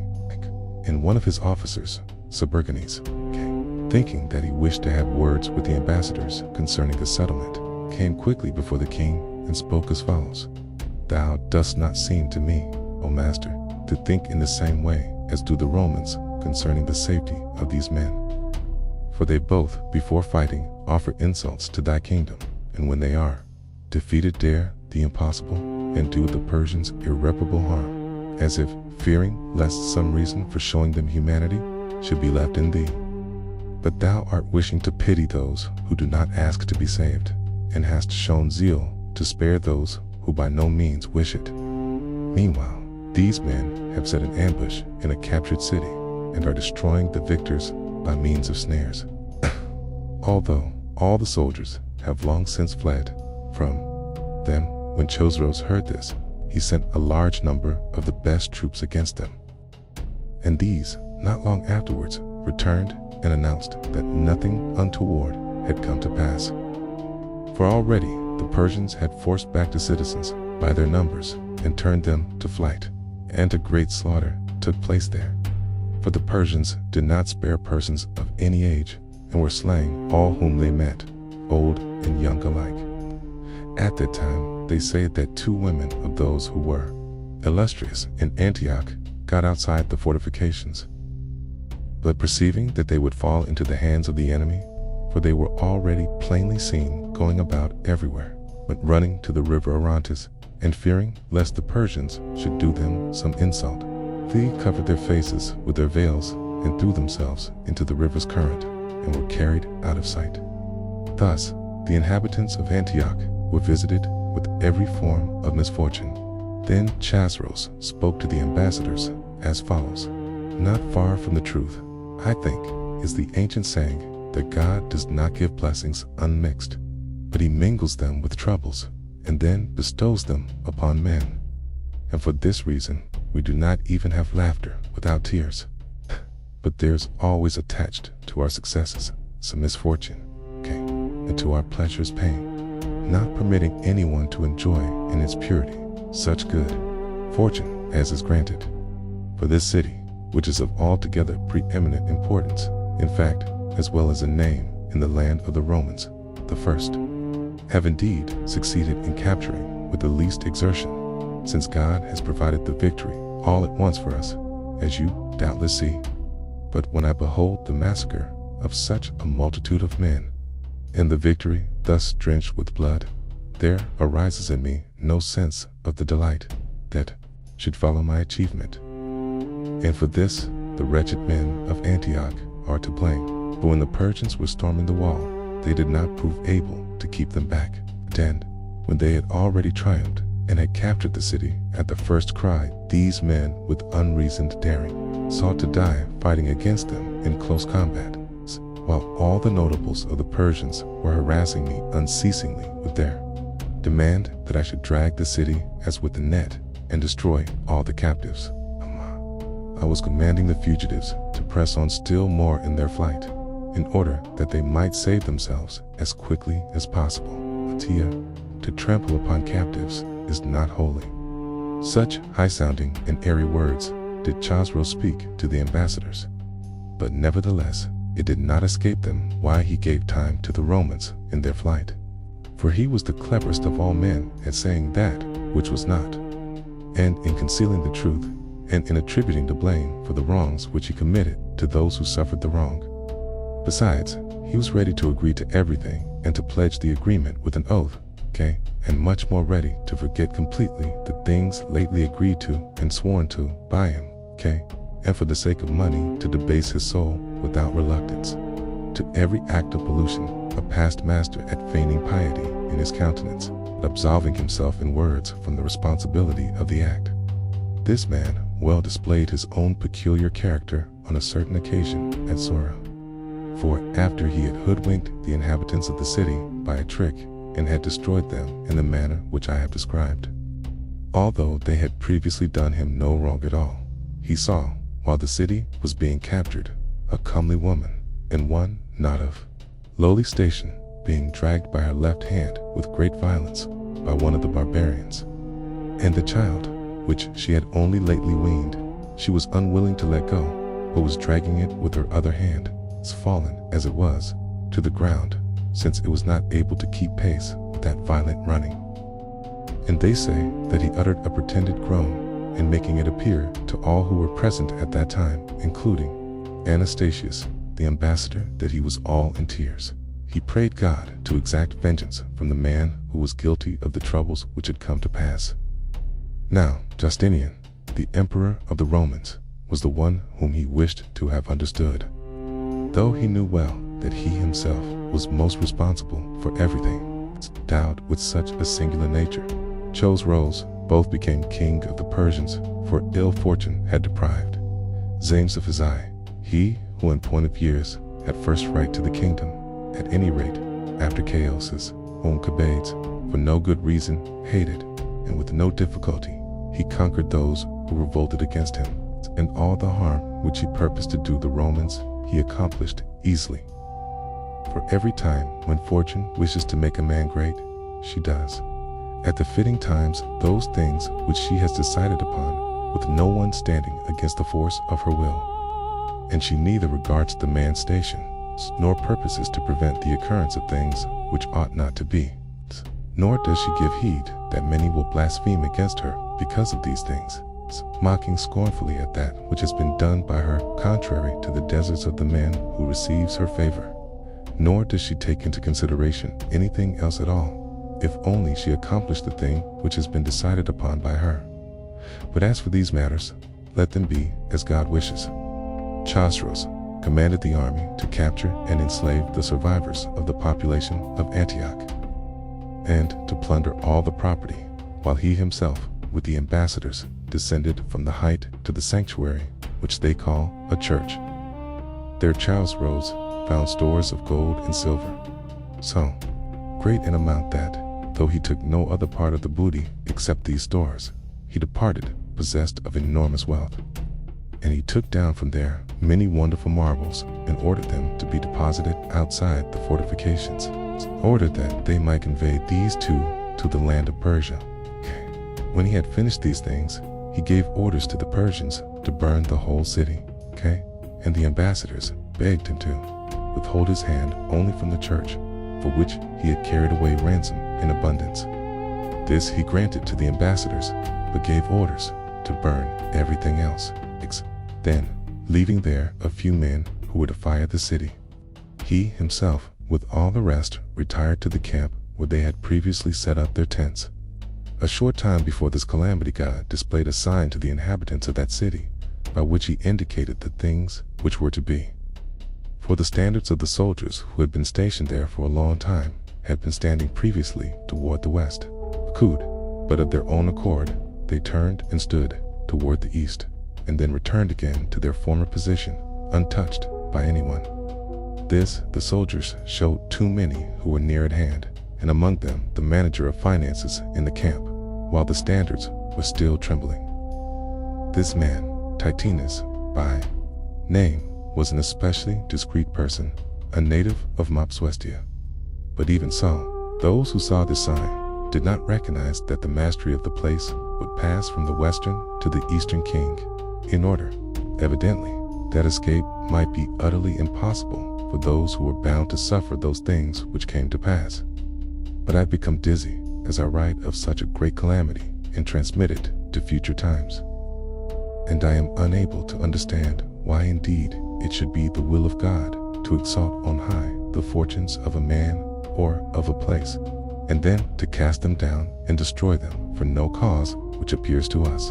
And one of his officers, Subergenes, thinking that he wished to have words with the ambassadors concerning the settlement, came quickly before the king and spoke as follows. Thou dost not seem to me, O master, to think in the same way as do the Romans concerning the safety of these men. For they both, before fighting, offer insults to thy kingdom, and when they are defeated dare the impossible, and do the Persians irreparable harm, as if fearing lest some reason for showing them humanity should be left in thee. But thou art wishing to pity those who do not ask to be saved, and hast shown zeal to spare those who by no means wish it. Meanwhile, these men have set an ambush in a captured city, and are destroying the victors by means of snares. Although all the soldiers have long since fled from them, when Chosroes heard this, he sent a large number of the best troops against them. And these, not long afterwards, returned and announced that nothing untoward had come to pass. For already the Persians had forced back the citizens by their numbers and turned them to flight, and a great slaughter took place there. For the Persians did not spare persons of any age, and were slaying all whom they met, old and young alike. At that time they say that 2 women of those who were illustrious in Antioch got outside the fortifications. But perceiving that they would fall into the hands of the enemy, for they were already plainly seen going about everywhere, but running to the river Orontes, and fearing lest the Persians should do them some insult, they covered their faces with their veils and threw themselves into the river's current, and were carried out of sight. Thus the inhabitants of Antioch were visited with every form of misfortune. Then Chosroes spoke to the ambassadors as follows. Not far from the truth, I think, is the ancient saying that God does not give blessings unmixed, but he mingles them with troubles, and then bestows them upon men. And for this reason, we do not even have laughter without tears. But there's always attached to our successes some misfortune, and to our pleasures pain, not permitting anyone to enjoy in its purity such good fortune as is granted. For this city, which is of altogether preeminent importance, in fact, as well as a name in the land of the Romans, the first, have indeed succeeded in capturing with the least exertion, since God has provided the victory all at once for us, as you doubtless see. But when I behold the massacre of such a multitude of men, and the victory thus drenched with blood, there arises in me no sense of the delight that should follow my achievement. And for this the wretched men of Antioch are to blame. But when the Persians were storming the wall, they did not prove able to keep them back. And when they had already triumphed and had captured the city, at the first cry, these men with unreasoned daring sought to die fighting against them in close combat, while all the notables of the Persians were harassing me unceasingly with their demand that I should drag the city as with a net and destroy all the captives. I was commanding the fugitives to press on still more in their flight, in order that they might save themselves as quickly as possible. Tia, to trample upon captives is not holy. Such high-sounding and airy words did Chosroes speak to the ambassadors. But nevertheless, it did not escape them why he gave time to the Romans in their flight. For he was the cleverest of all men at saying that which was not, and in concealing the truth, and in attributing the blame for the wrongs which he committed to those who suffered the wrong. Besides, he was ready to agree to everything and to pledge the agreement with an oath, and much more ready to forget completely the things lately agreed to and sworn to by him, and for the sake of money to debase his soul without reluctance. To every act of pollution, a past master at feigning piety in his countenance, absolving himself in words from the responsibility of the act. This man well displayed his own peculiar character on a certain occasion at Sora. For after he had hoodwinked the inhabitants of the city by a trick and had destroyed them in the manner which I have described, although they had previously done him no wrong at all, he saw, while the city was being captured, a comely woman, and one not of lowly station, being dragged by her left hand with great violence by one of the barbarians. And the child, which she had only lately weaned, she was unwilling to let go, but was dragging it with her other hand, fallen, as it was, to the ground, since it was not able to keep pace with that violent running. And they say that he uttered a pretended groan, in making it appear to all who were present at that time, including Anastasius, the ambassador, that he was all in tears. He prayed God to exact vengeance from the man who was guilty of the troubles which had come to pass. Now Justinian, the emperor of the Romans, was the one whom he wished to have understood, though he knew well that he himself was most responsible for everything. Endowed with such a singular nature, Chosroes both became king of the Persians, for ill fortune had deprived James of his eye, he who in point of years had first right to the kingdom, at any rate, after Chaoses, whom Chabades, for no good reason, hated, and with no difficulty, he conquered those who revolted against him, and all the harm which he purposed to do the Romans he accomplished easily. For every time when fortune wishes to make a man great, she does, at the fitting times, those things which she has decided upon, with no one standing against the force of her will. And she neither regards the man's station, nor purposes to prevent the occurrence of things which ought not to be, nor does she give heed that many will blaspheme against her because of these things, mocking scornfully at that which has been done by her contrary to the deserts of the man who receives her favor. Nor does she take into consideration anything else at all, if only she accomplish the thing which has been decided upon by her. But as for these matters, let them be as God wishes. Chosroes commanded the army to capture and enslave the survivors of the population of Antioch, and to plunder all the property, while he himself, with the ambassadors, descended from the height to the sanctuary, which they call a church. There Chosroes found stores of gold and silver, so great an amount that, though he took no other part of the booty except these stores, he departed possessed of enormous wealth. And he took down from there many wonderful marbles and ordered them to be deposited outside the fortifications, ordered that they might convey these two to the land of Persia. When he had finished these things, he gave orders to the Persians to burn the whole city, and the ambassadors begged him to withhold his hand only from the church, for which he had carried away ransom in abundance. This he granted to the ambassadors, but gave orders to burn everything else. Then, leaving there a few men who were to fire the city, he himself, with all the rest, retired to the camp where they had previously set up their tents. A short time before this calamity, God displayed a sign to the inhabitants of that city, by which he indicated the things which were to be. For the standards of the soldiers who had been stationed there for a long time had been standing previously toward the west, but of their own accord they turned and stood toward the east, and then returned again to their former position, untouched by anyone. This the soldiers showed too many who were near at hand, and among them the manager of finances in the camp, while the standards were still trembling. This man, Titinus by name, was an especially discreet person, a native of Mopsuestia. But even so, those who saw this sign did not recognize that the mastery of the place would pass from the western to the eastern king, in order, evidently, that escape might be utterly impossible for those who were bound to suffer those things which came to pass. But I become dizzy as I write of such a great calamity and transmit it to future times. And I am unable to understand why indeed it should be the will of God to exalt on high the fortunes of a man or of a place, and then to cast them down and destroy them for no cause which appears to us.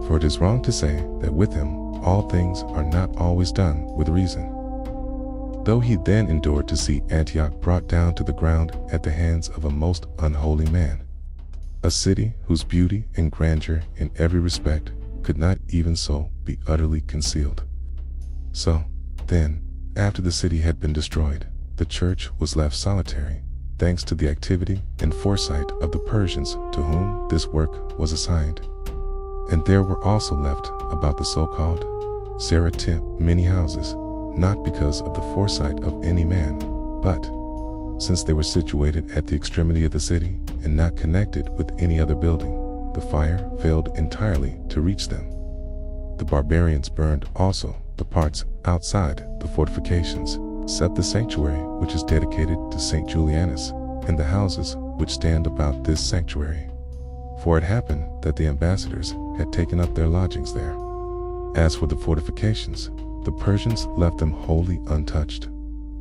For it is wrong to say that with him all things are not always done with reason. Though he then endured to see Antioch brought down to the ground at the hands of a most unholy man, a city whose beauty and grandeur in every respect could not even so be utterly concealed. So, then, after the city had been destroyed, the church was left solitary, thanks to the activity and foresight of the Persians to whom this work was assigned. And there were also left about the so-called Zeratim many houses, not because of the foresight of any man, but since they were situated at the extremity of the city and not connected with any other building, the fire failed entirely to reach them. The barbarians burned also the parts outside the fortifications, except the sanctuary which is dedicated to Saint Julianus, and the houses which stand about this sanctuary. For it happened that the ambassadors had taken up their lodgings there. As for the fortifications, the Persians left them wholly untouched.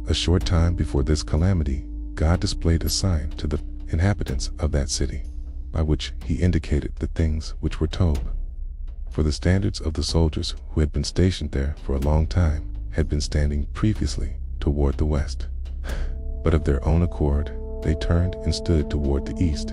A short time before this calamity, God displayed a sign to the inhabitants of that city, by which he indicated the things which were Tob. For the standards of the soldiers who had been stationed there for a long time had been standing previously toward the west. But of their own accord, they turned and stood toward the east,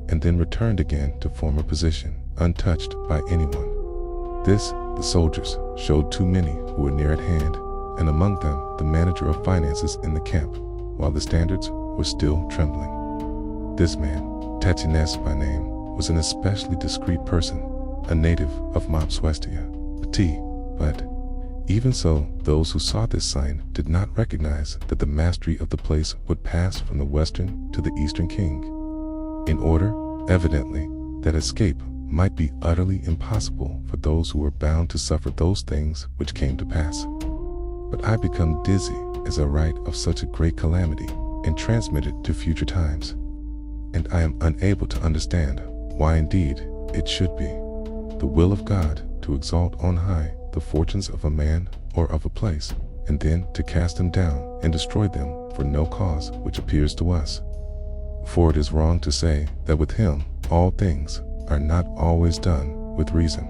and then returned again to former position, untouched by anyone. This the soldiers showed too many who were near at hand, and among them the manager of finances in the camp, while the standards were still trembling. This man, Tatinas by name, was an especially discreet person, a native of Mopsuestia, but even so, those who saw this sign did not recognize that the mastery of the place would pass from the western to the eastern king, in order, evidently, that escape might be utterly impossible for those who were bound to suffer those things which came to pass. But I become dizzy as I write of such a great calamity and transmit it to future times, and I am unable to understand why indeed it should be the will of God to exalt on high the fortunes of a man or of a place, and then to cast them down and destroy them for no cause which appears to us. For it is wrong to say that with him all things are not always done with reason.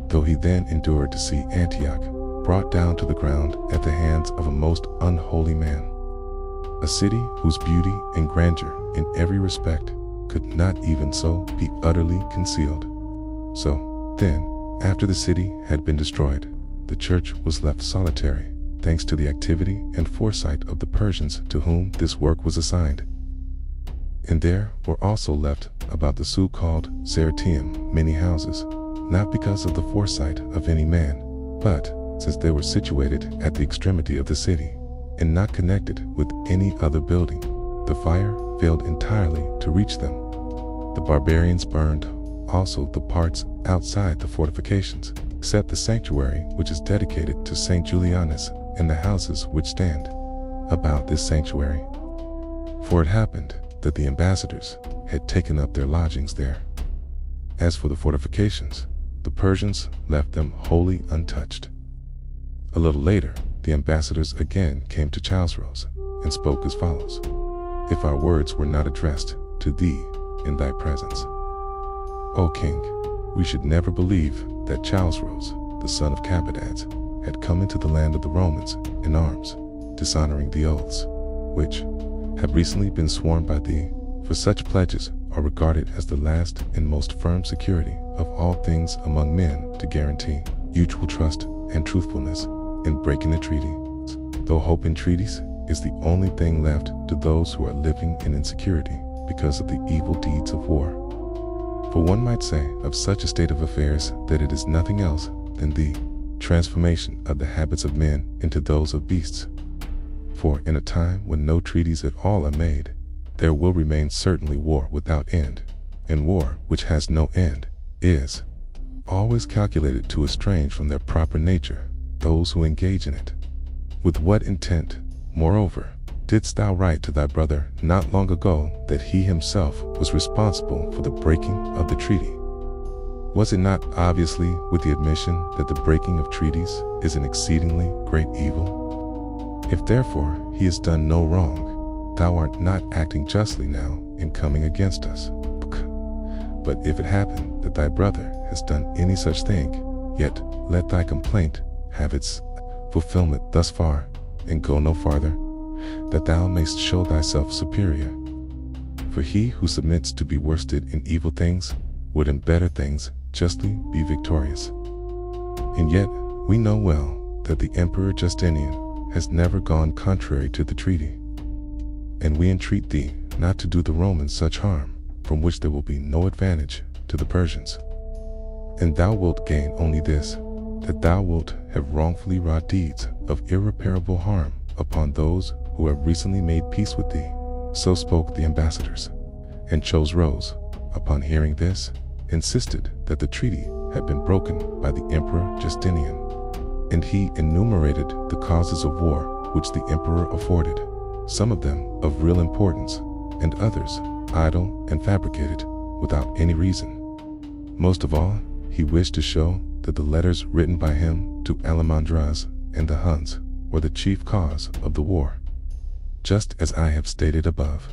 Though he then endured to see Antioch brought down to the ground at the hands of a most unholy man, a city whose beauty and grandeur in every respect could not even so be utterly concealed. So, then, after the city had been destroyed, the church was left solitary, thanks to the activity and foresight of the Persians to whom this work was assigned. And there were also left about the so-called Zeratim many houses, not because of the foresight of any man, but since they were situated at the extremity of the city, and not connected with any other building, the fire failed entirely to reach them. The barbarians burned also the parts outside the fortifications, except the sanctuary which is dedicated to Saint Julianus and the houses which stand about this sanctuary. For it happened that the ambassadors had taken up their lodgings there. As for the fortifications, the Persians left them wholly untouched. A little later, the ambassadors again came to Chosroes and spoke as follows: If our words were not addressed to thee in thy presence, O king, we should never believe that Chosroes, the son of Capadads, had come into the land of the Romans in arms, dishonoring the oaths, which have recently been sworn by thee, for such pledges are regarded as the last and most firm security of all things among men to guarantee mutual trust and truthfulness in breaking the treaty, though hope in treaties is the only thing left to those who are living in insecurity because of the evil deeds of war. For one might say of such a state of affairs that it is nothing else than the transformation of the habits of men into those of beasts. For in a time when no treaties at all are made, there will remain certainly war without end, and war which has no end is always calculated to estrange from their proper nature those who engage in it. With what intent, moreover, didst thou write to thy brother not long ago that he himself was responsible for the breaking of the treaty? Was it not obviously with the admission that the breaking of treaties is an exceedingly great evil? If therefore he has done no wrong, thou art not acting justly now in coming against us. But if it happen that thy brother has done any such thing, yet let thy complaint have its fulfillment thus far, and go no farther, that thou mayst show thyself superior. For he who submits to be worsted in evil things would in better things justly be victorious. And yet we know well that the Emperor Justinian has never gone contrary to the treaty. And we entreat thee not to do the Romans such harm, from which there will be no advantage to the Persians. And thou wilt gain only this, that thou wilt have wrongfully wrought deeds of irreparable harm upon those who have recently made peace with thee. So spoke the ambassadors. And Chosroes, upon hearing this, insisted that the treaty had been broken by the Emperor Justinian. And he enumerated the causes of war which the emperor afforded, some of them of real importance, and others idle and fabricated without any reason. Most of all, he wished to show that the letters written by him to Alamandras and the Huns were the chief cause of the war, just as I have stated above.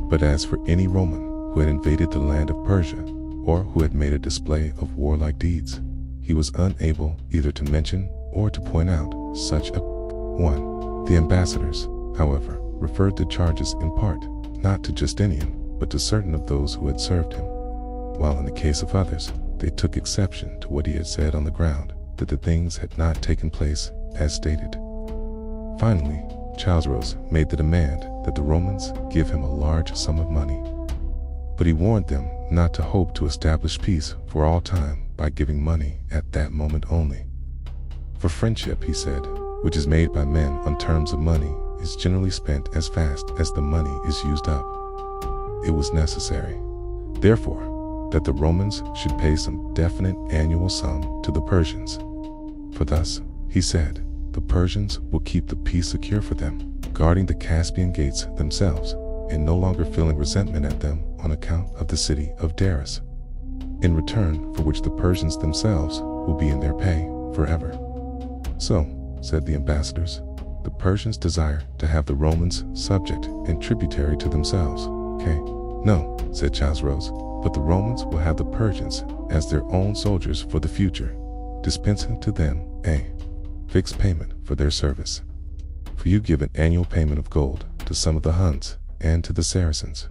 But as for any Roman who had invaded the land of Persia, or who had made a display of warlike deeds, he was unable either to mention or to point out such a one. The ambassadors, however, referred the charges in part, not to Justinian, but to certain of those who had served him, while in the case of others, they took exception to what he had said on the ground that the things had not taken place as stated. Finally, Chosroes made the demand that the Romans give him a large sum of money. But he warned them not to hope to establish peace for all time by giving money at that moment only. For friendship, he said, which is made by men on terms of money, is generally spent as fast as the money is used up. It was necessary, therefore, that the Romans should pay some definite annual sum to the Persians. For thus, he said, the Persians will keep the peace secure for them, guarding the Caspian gates themselves, and no longer feeling resentment at them on account of the city of Darius, in return for which the Persians themselves will be in their pay forever. So, said the ambassadors, the Persians desire to have the Romans subject and tributary to themselves. Okay? No, said Chosroes, but the Romans will have the Persians as their own soldiers for the future, dispensing to them a fixed payment for their service. For you give an annual payment of gold to some of the Huns and to the Saracens,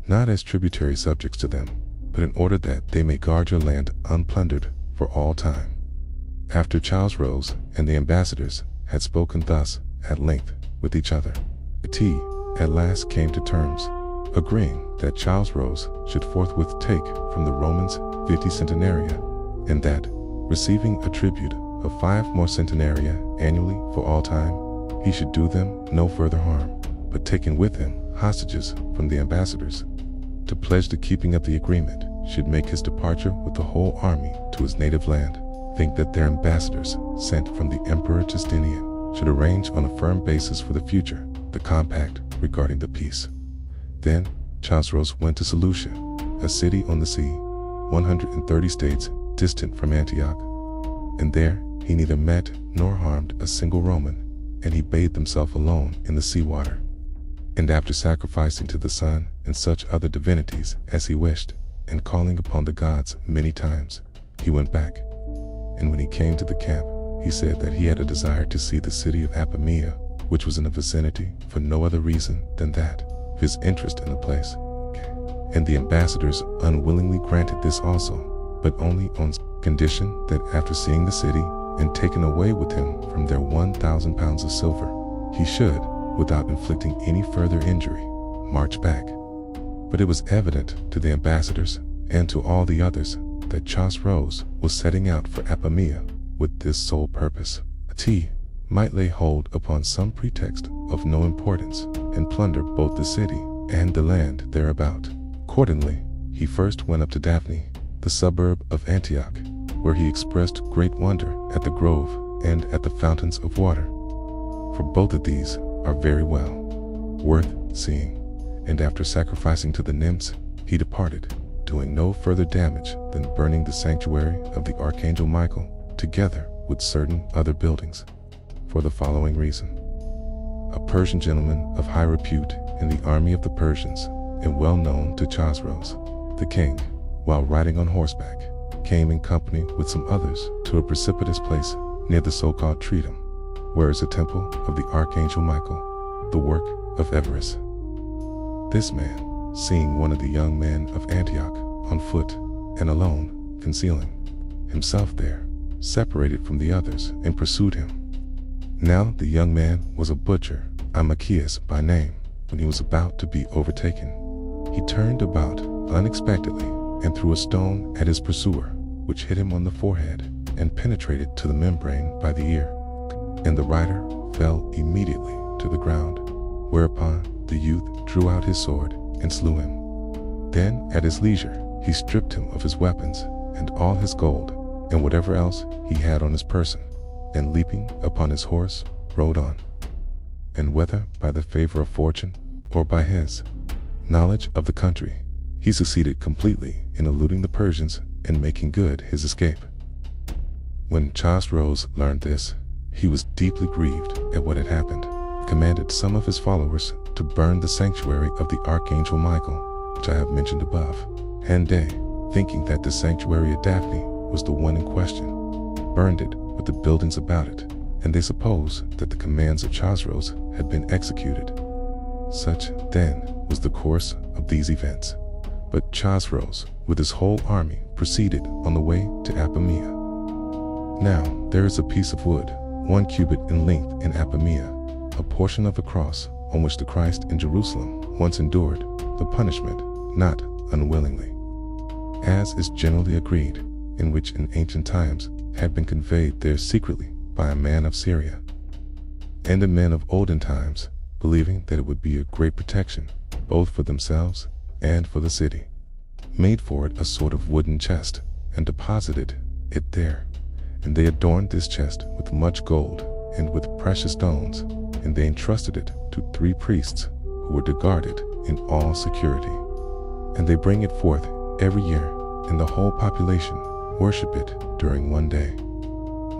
not as tributary subjects to them, but in order that they may guard your land unplundered for all time. After Chosroes and the ambassadors had spoken thus at length with each other, T at last came to terms, agreeing that Chosroes should forthwith take from the Romans 50 centenaria, and that, receiving a tribute of 5 more centenaria annually for all time, he should do them no further harm, but taking with him hostages from the ambassadors, to pledge the keeping of the agreement, should make his departure with the whole army to his native land. Think that their ambassadors, sent from the Emperor Justinian, should arrange on a firm basis for the future the compact regarding the peace. Then Chosroes went to Seleucia, a city on the sea, 130 states distant from Antioch, and there he neither met nor harmed a single Roman, and he bathed himself alone in the seawater. And after sacrificing to the sun and such other divinities as he wished, and calling upon the gods many times, he went back. And when he came to the camp, he said that he had a desire to see the city of Apamea, which was in the vicinity, for no other reason than that of his interest in the place. And the ambassadors unwillingly granted this also, but only on condition that after seeing the city and taken away with him from their 1,000 pounds of silver, he should, without inflicting any further injury, march back. But it was evident to the ambassadors and to all the others that Chosroes was setting out for Apamea with this sole purpose. might lay hold upon some pretext of no importance and plunder both the city and the land thereabout. Accordingly, he first went up to Daphne, the suburb of Antioch, where he expressed great wonder at the grove and at the fountains of water. For both of these are very well worth seeing. And after sacrificing to the nymphs, he departed, doing no further damage than burning the sanctuary of the Archangel Michael, together with certain other buildings, for the following reason. A Persian gentleman of high repute in the army of the Persians, and well known to Chosroes, the king, while riding on horseback, came in company with some others to a precipitous place near the so-called Tritum, where is a temple of the Archangel Michael, the work of Everus. This man, seeing one of the young men of Antioch on foot and alone, concealing himself there, separated from the others and pursued him. Now the young man was a butcher, Amachias by name. When he was about to be overtaken, he turned about unexpectedly and threw a stone at his pursuer, which hit him on the forehead and penetrated to the membrane by the ear, and the rider fell immediately to the ground, whereupon the youth drew out his sword and slew him. Then at his leisure he stripped him of his weapons and all his gold and whatever else he had on his person, and leaping upon his horse rode on. And whether by the favor of fortune or by his knowledge of the country, he succeeded completely in eluding the Persians and making good his escape. When Chosroes learned this, he was deeply grieved at what had happened, commanded some of his followers to burn the sanctuary of the Archangel Michael, which I have mentioned above, and they, thinking that the sanctuary of Daphne was the one in question, burned it with the buildings about it, and they supposed that the commands of Chosroes had been executed. Such, then, was the course of these events. But Chosroes, with his whole army, proceeded on the way to Apamea. Now there is a piece of wood, 1 cubit in length in Apamea, a portion of a cross on which the Christ in Jerusalem once endured the punishment, not unwillingly, as is generally agreed, in which in ancient times had been conveyed there secretly by a man of Syria. And the men of olden times, believing that it would be a great protection, both for themselves and for the city, made for it a sort of wooden chest, and deposited it there. And they adorned this chest with much gold and with precious stones, and they entrusted it to 3 priests who were to guard it in all security. And they bring it forth every year, and the whole population worship it during one day.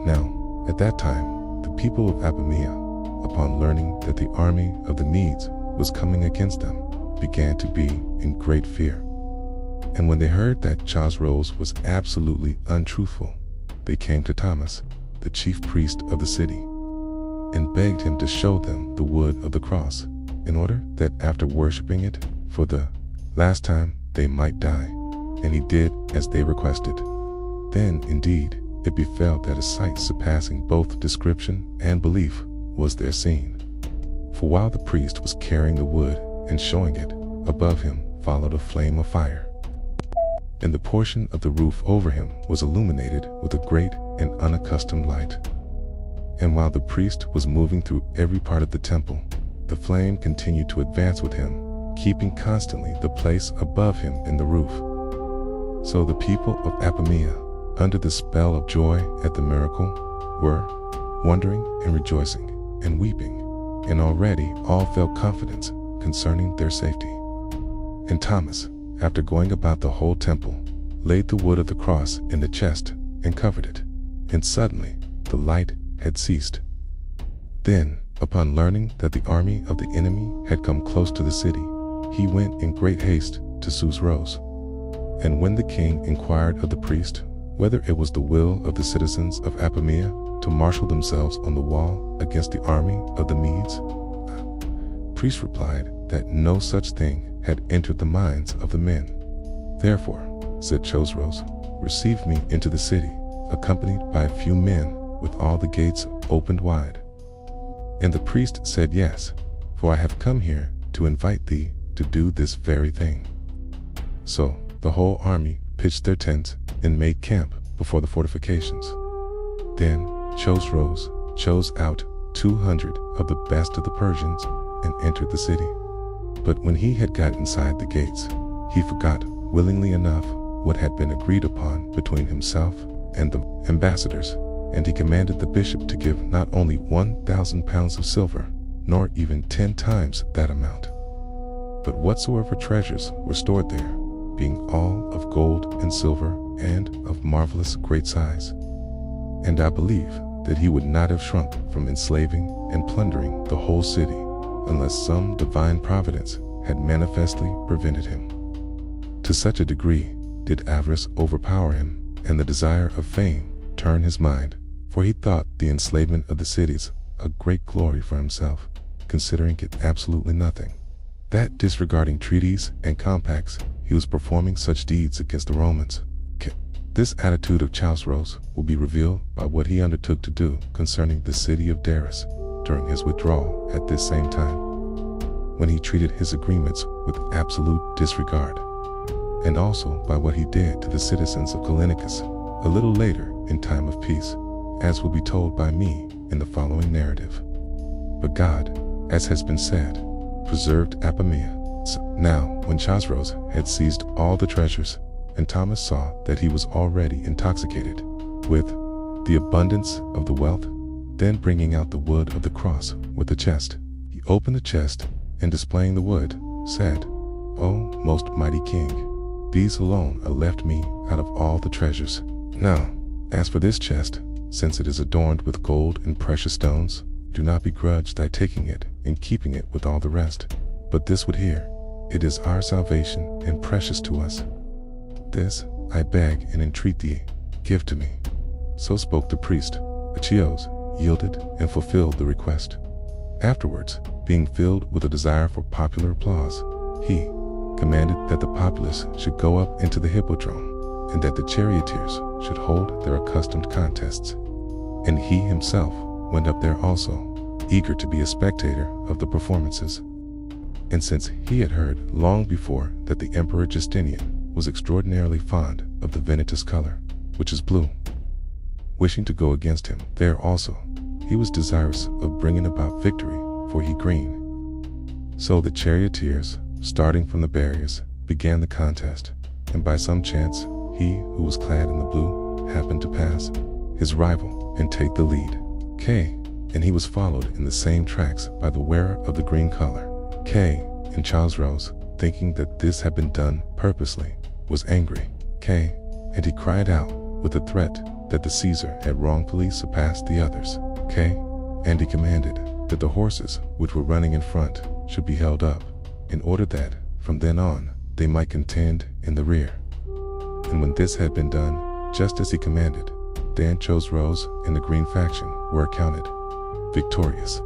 Now, at that time, the people of Apamea, upon learning that the army of the Medes was coming against them, began to be in great fear. And when they heard that Chosroes was absolutely untruthful, they came to Thomas, the chief priest of the city, and begged him to show them the wood of the cross, in order that after worshiping it for the last time they might die. And he did as they requested. Then, indeed, it befell that a sight surpassing both description and belief was there seen. For while the priest was carrying the wood and showing it, above him followed a flame of fire, and the portion of the roof over him was illuminated with a great and unaccustomed light. And while the priest was moving through every part of the temple, the flame continued to advance with him, keeping constantly the place above him in the roof. So the people of Apamea, under the spell of joy at the miracle, were wondering and rejoicing and weeping, and already all felt confidence concerning their safety. And Thomas, after going about the whole temple, laid the wood of the cross in the chest and covered it, and suddenly the light had ceased. Then, upon learning that the army of the enemy had come close to the city, he went in great haste to Chosroes. And when the king inquired of the priest whether it was the will of the citizens of Apamea to marshal themselves on the wall against the army of the Medes, the priest replied that no such thing had entered the minds of the men. Therefore, said Chosroes, receive me into the city, accompanied by a few men, with all the gates opened wide. And the priest said, yes, for I have come here to invite thee to do this very thing. So the whole army pitched their tents and made camp before the fortifications. Then Chosroes chose out 200 of the best of the Persians and entered the city. But when he had got inside the gates, he forgot, willingly enough, what had been agreed upon between himself and the ambassadors, and he commanded the bishop to give not only 1,000 pounds of silver, nor even 10 times that amount, but whatsoever treasures were stored there, being all of gold and silver and of marvelous great size. And I believe that he would not have shrunk from enslaving and plundering the whole city, unless some divine providence had manifestly prevented him. To such a degree did avarice overpower him, and the desire of fame turn his mind, for he thought the enslavement of the cities a great glory for himself, considering it absolutely nothing, that disregarding treaties and compacts, he was performing such deeds against the Romans. This attitude of Chosroes will be revealed by what he undertook to do concerning the city of Dares during his withdrawal at this same time, when he treated his agreements with absolute disregard, and also by what he did to the citizens of Callinicus a little later in time of peace, as will be told by me in the following narrative. But God, as has been said, preserved Apamea. Now, when Chosroes had seized all the treasures, and Thomas saw that he was already intoxicated with the abundance of the wealth, then bringing out the wood of the cross with the chest, he opened the chest, and displaying the wood, said, O most mighty king, these alone are left me out of all the treasures. Now, as for this chest, since it is adorned with gold and precious stones, do not begrudge thy taking it and keeping it with all the rest. But this would hear, it is our salvation and precious to us. This, I beg and entreat thee, give to me. So spoke the priest. Achios yielded and fulfilled the request. Afterwards, being filled with a desire for popular applause, he commanded that the populace should go up into the hippodrome, and that the charioteers should hold their accustomed contests. And he himself went up there also, eager to be a spectator of the performances. And since he had heard long before that the Emperor Justinian was extraordinarily fond of the Venetus color, which is blue, wishing to go against him there also, he was desirous of bringing about victory for he green. So the charioteers, starting from the barriers, began the contest, and by some chance he who was clad in the blue happened to pass his rival and take the lead. And he was followed in the same tracks by the wearer of the green color. And Chosroes, thinking that this had been done purposely, was angry. And he cried out with a threat that the Caesar had wrongfully surpassed the others. And he commanded that the horses which were running in front should be held up, in order that, from then on, they might contend in the rear. And when this had been done, just as he commanded, then Chosroes and the green faction were accounted victorious.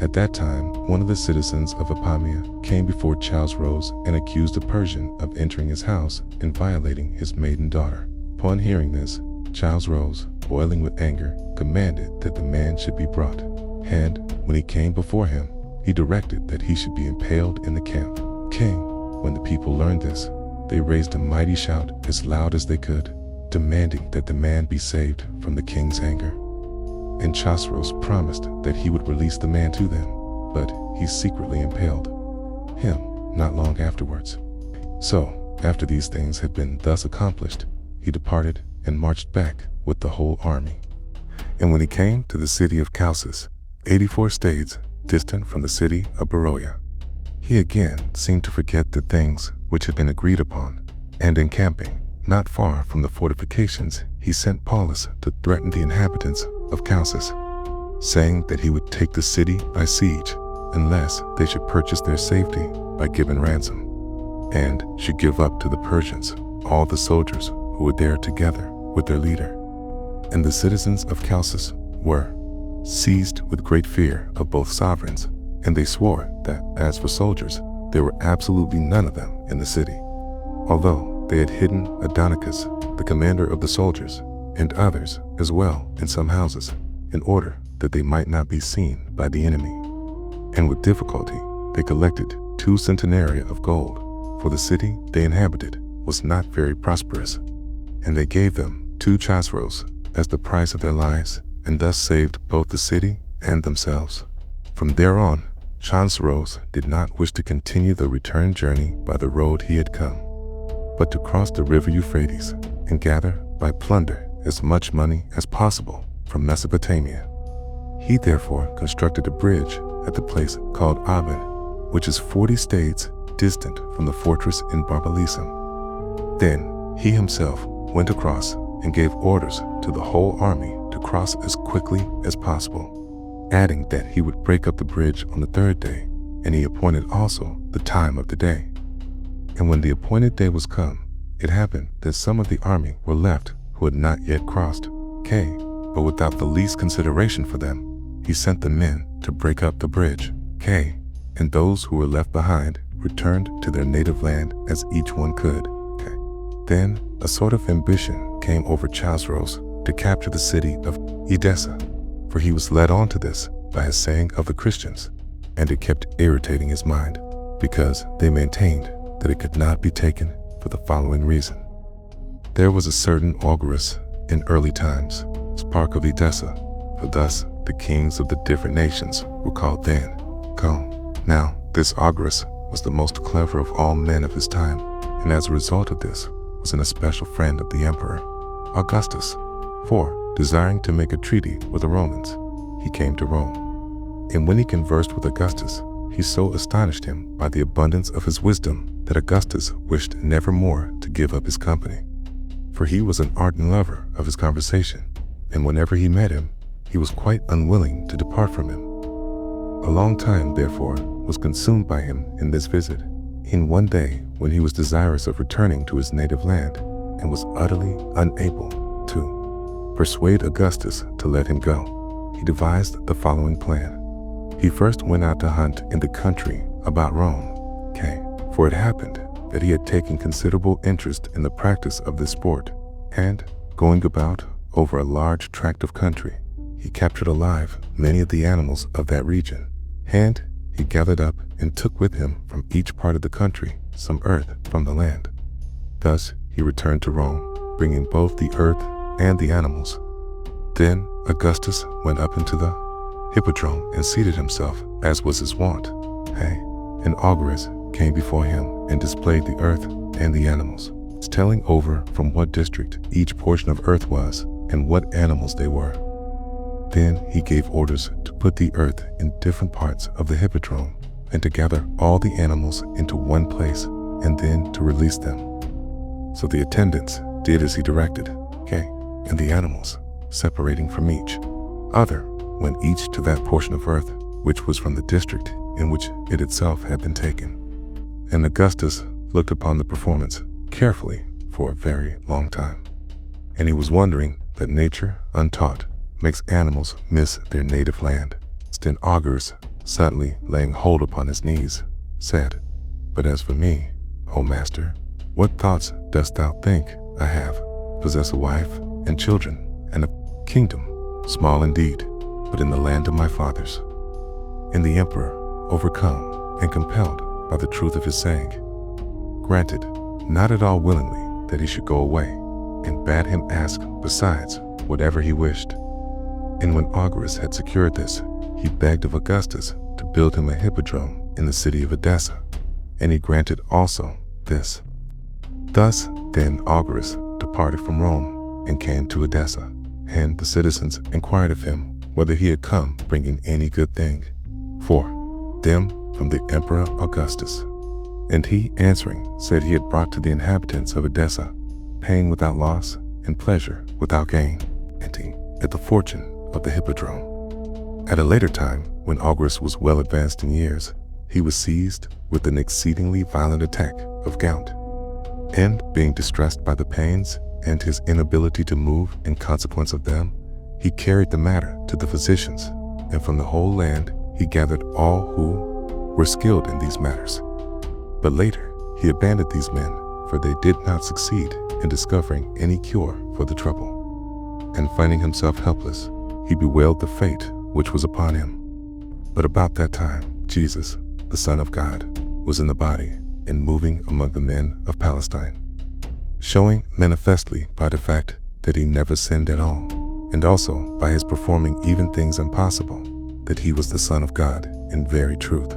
At that time, one of the citizens of Apamea came before Chosroes and accused a Persian of entering his house and violating his maiden daughter. Upon hearing this, Chosroes, boiling with anger, commanded that the man should be brought. And when he came before him, he directed that he should be impaled in the camp. When the people learned this, they raised a mighty shout as loud as they could, demanding that the man be saved from the king's anger. And Chosroes promised that he would release the man to them, but he secretly impaled him not long afterwards. So, after these things had been thus accomplished, he departed and marched back with the whole army. And when he came to the city of Chalcis, 84 stades distant from the city of Beroia, he again seemed to forget the things which had been agreed upon, and encamping not far from the fortifications, he sent Paulus to threaten the inhabitants of Chalcis, saying that he would take the city by siege unless they should purchase their safety by giving ransom, and should give up to the Persians all the soldiers who were there together with their leader. And the citizens of Chalcis were seized with great fear of both sovereigns, and they swore that as for soldiers, there were absolutely none of them in the city, although they had hidden Adonicus, the commander of the soldiers, and others as well in some houses, in order that they might not be seen by the enemy. And with difficulty they collected 2 centenaria of gold, for the city they inhabited was not very prosperous, and they gave them 2 Chosroes as the price of their lives, and thus saved both the city and themselves. From there on, Chosroes did not wish to continue the return journey by the road he had come, but to cross the river Euphrates and gather by plunder as much money as possible from Mesopotamia. He therefore constructed a bridge at the place called Aven, which is 40 stades distant from the fortress in Barbalisum. Then he himself went across and gave orders to the whole army to cross as quickly as possible, adding that he would break up the bridge on the third day, and he appointed also the time of the day. And when the appointed day was come, it happened that some of the army were left who had not yet crossed, but without the least consideration for them, he sent the men to break up the bridge, and those who were left behind returned to their native land as each one could. Then a sort of ambition came over Chosroes to capture the city of Edessa, for he was led on to this by a saying of the Christians, and it kept irritating his mind, because they maintained that it could not be taken for the following reason. There was a certain Auguras in early times, spark of Edessa, for thus the kings of the different nations were called then. Now this Auguras was the most clever of all men of his time, and as a result of this was an especial friend of the emperor, Augustus. For, desiring to make a treaty with the Romans, he came to Rome. And when he conversed with Augustus, he so astonished him by the abundance of his wisdom that Augustus wished never more to give up his company. For he was an ardent lover of his conversation, and whenever he met him, he was quite unwilling to depart from him. A long time, therefore, was consumed by him in this visit. In one day, when he was desirous of returning to his native land, and was utterly unable to persuade Augustus to let him go, he devised the following plan. He first went out to hunt in the country about Rome, for it happened that he had taken considerable interest in the practice of this sport, and, going about over a large tract of country, he captured alive many of the animals of that region, and he gathered up and took with him from each part of the country some earth from the land. Thus he returned to Rome, bringing both the earth and the animals. Then Augustus went up into the hippodrome and seated himself, as was his wont. And Auguras came before him and displayed the earth and the animals, telling over from what district each portion of earth was and what animals they were. Then he gave orders to put the earth in different parts of the hippodrome, and to gather all the animals into one place, and then to release them. So the attendants did as he directed, and the animals, separating from each other, went each to that portion of earth which was from the district in which it itself had been taken. And Augustus looked upon the performance carefully for a very long time. And he was wondering that nature, untaught, makes animals miss their native land. Then Auguras, suddenly laying hold upon his knees, said, "But as for me, O master, what thoughts dost thou think I have? Possess a wife and children, and a kingdom, small indeed, but in the land of my fathers." And the emperor, overcome and compelled by the truth of his saying, granted, not at all willingly, that he should go away, and bade him ask besides whatever he wished. And when Auguras had secured this, he begged of Augustus to build him a hippodrome in the city of Edessa, and he granted also this. Thus then Auguras departed from Rome and came to Edessa, and the citizens inquired of him whether he had come bringing any good thing for them from the emperor Augustus. And he, answering, said he had brought to the inhabitants of Edessa pain without loss and pleasure without gain, hinting at the fortune of the hippodrome. At a later time, when Auguras was well advanced in years, he was seized with an exceedingly violent attack of gout, and being distressed by the pains and his inability to move in consequence of them, he carried the matter to the physicians, and from the whole land he gathered all who were skilled in these matters. But later he abandoned these men, for they did not succeed in discovering any cure for the trouble. And finding himself helpless, he bewailed the fate which was upon him. But about that time, Jesus, the Son of God, was in the body and moving among the men of Palestine, showing manifestly by the fact that he never sinned at all, and also by his performing even things impossible, that he was the Son of God in very truth.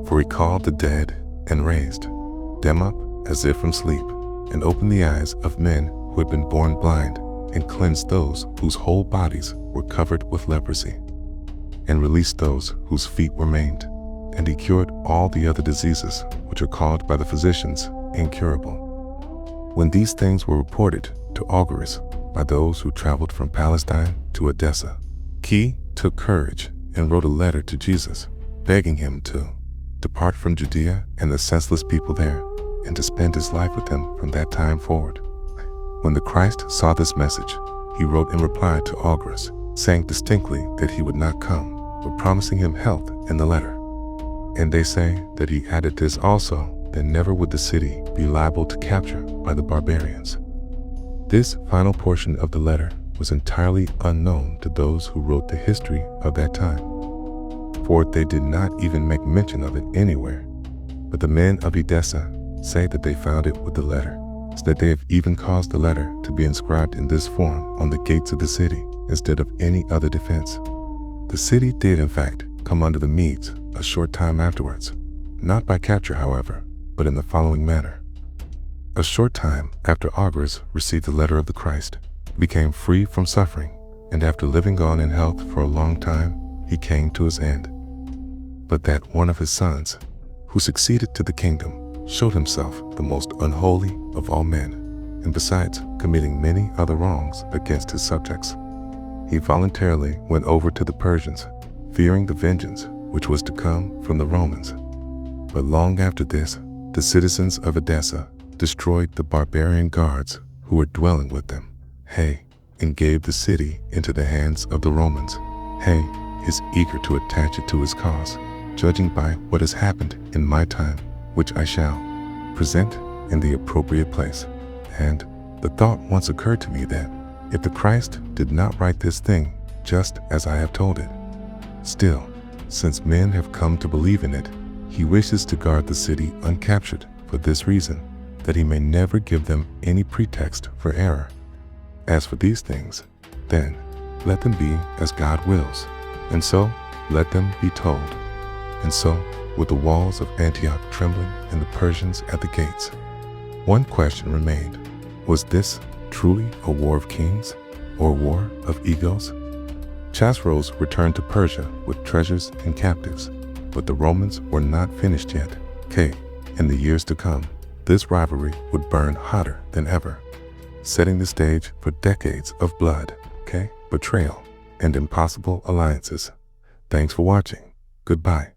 For he called the dead and raised them up as if from sleep, and opened the eyes of men who had been born blind, and cleansed those whose whole bodies were covered with leprosy, and released those whose feet were maimed. And he cured all the other diseases which are called by the physicians incurable. When these things were reported to Augurus by those who traveled from Palestine to Edessa, he took courage and wrote a letter to Jesus, begging him to depart from Judea and the senseless people there, and to spend his life with them from that time forward. When the Christ saw this message, he wrote in reply to Augurus, saying distinctly that he would not come, but promising him health in the letter. And they say that he added this also, that never would the city be liable to capture by the barbarians. This final portion of the letter was entirely unknown to those who wrote the history of that time, for they did not even make mention of it anywhere. But the men of Edessa say that they found it with the letter, so that they have even caused the letter to be inscribed in this form on the gates of the city instead of any other defense. The city did in fact come under the Medes a short time afterwards, not by capture however, but in the following manner. A short time after Augurus received the letter of the Christ, he became free from suffering, and after living on in health for a long time, he came to his end. But that one of his sons, who succeeded to the kingdom, showed himself the most unholy of all men, and besides committing many other wrongs against his subjects, he voluntarily went over to the Persians, fearing the vengeance which was to come from the Romans. But long after this, the citizens of Edessa destroyed the barbarian guards who were dwelling with them, and gave the city into the hands of the Romans. Is eager to attach it to his cause, judging by what has happened in my time, which I shall present in the appropriate place. And the thought once occurred to me that if the Christ did not write this thing just as I have told it, still, since men have come to believe in it, he wishes to guard the city uncaptured for this reason, that he may never give them any pretext for error. As for these things, then, let them be as God wills, and so let them be told. And so, with the walls of Antioch trembling and the Persians at the gates, one question remained: was this truly a war of kings, or a war of egos? Chosroes returned to Persia with treasures and captives, but the Romans were not finished yet. In the years to come, this rivalry would burn hotter than ever, setting the stage for decades of blood, betrayal, and impossible alliances. Thanks for watching. Goodbye.